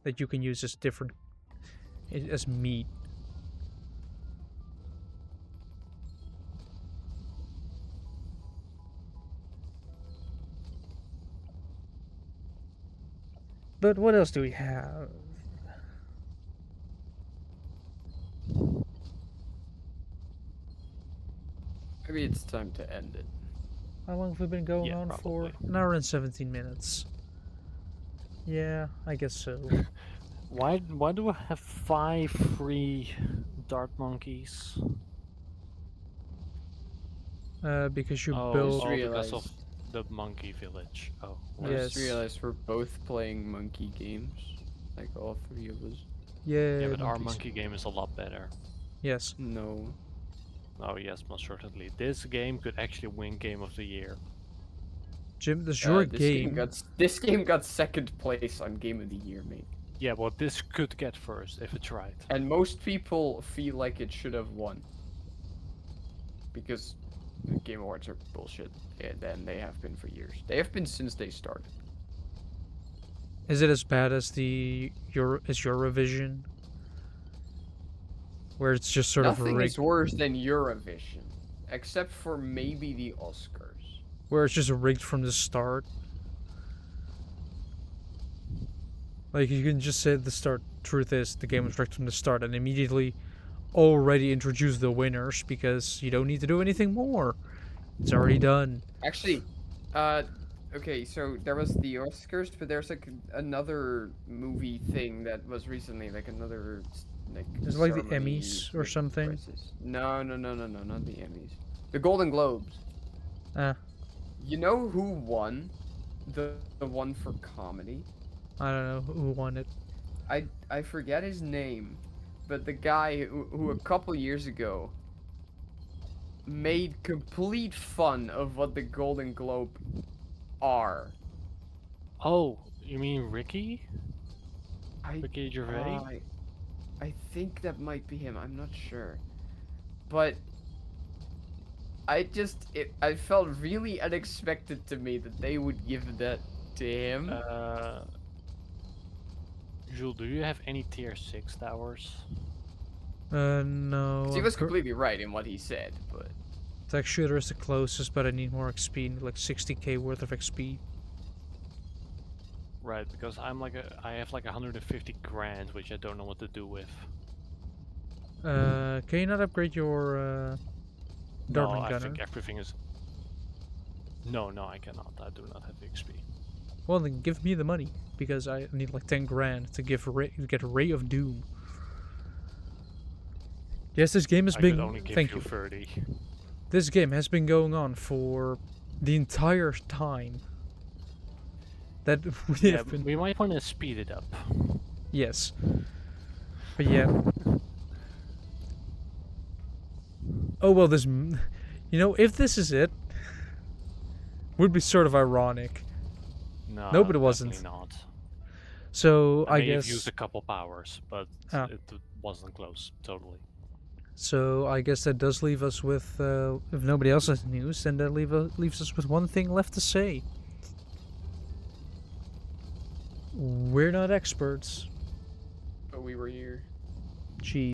that you can use as different as meat. But what else do we have? Maybe it's time to end it. How long have we been going Yeah, on probably. for? An hour and 17 minutes. Yeah, I guess so. Why do I have 5 free dart monkeys? Because you Oh, built. oh, because of realized- the monkey village. Oh, I right. just Yes. realized we're both playing monkey games. Like all three of us. Yeah, Yeah, but our monkeys. monkey game is a lot better. Yes. No. Oh yes, most certainly. This game could actually win Game of the Year. Jim, this is your this game. This game got second place on Game of the Year, mate. Yeah, well, this could get first if it's right. And most people feel like it should have won. Because the Game Awards are bullshit. And they have been for years. They have been since they started. Is it as bad as Eurovision? Where it's just sort of Nothing rigged. is worse than Eurovision. Except for maybe the Oscars. Where it's just rigged from the start. Like you can just say at the start, truth is the game was rigged from the start, and immediately already introduce the winners because you don't need to do anything more. It's already done. Actually, okay, so there was the Oscars, but there's like another movie thing that was recently, like another, like. Is it like the ceremony Emmys or with something? prizes. No, not the Emmys. The Golden Globes. Ah, You know who won the one for comedy? I don't know who won it. I forget his name, but the guy who a couple years ago made complete fun of what the Golden Globe are. Oh, you mean Ricky? I Ricky Gervais? I think that might be him. I'm not sure, but I felt really unexpected to me that they would give that to him. Jules, do you have any tier 6 towers? No. 'Cause he was completely right in what he said, but Tech shooter is the closest, but I need more XP, like 60k worth of XP. Right, because I have like 150 grand, which I don't know what to do with. Can you not upgrade your No, Dartman I gunner? think everything is. No, I cannot. I do not have the XP. Well, then give me the money, because I need like 10 grand to get Ray of Doom. Yes, this game has I been. could only give Thank you you. 30. This game has been going on for the entire time that we Yeah, have been. we might want to speed it up. Yes. But yeah. Oh well, this. You know, if this is it, would be sort of ironic. No, No, but it wasn't. definitely not. So I I may have guess. used a couple powers, but Ah. it wasn't close, totally. So I guess that does leave us with, if nobody else has news, then that leaves us with one thing left to say. We're not experts. But we were here. Gee.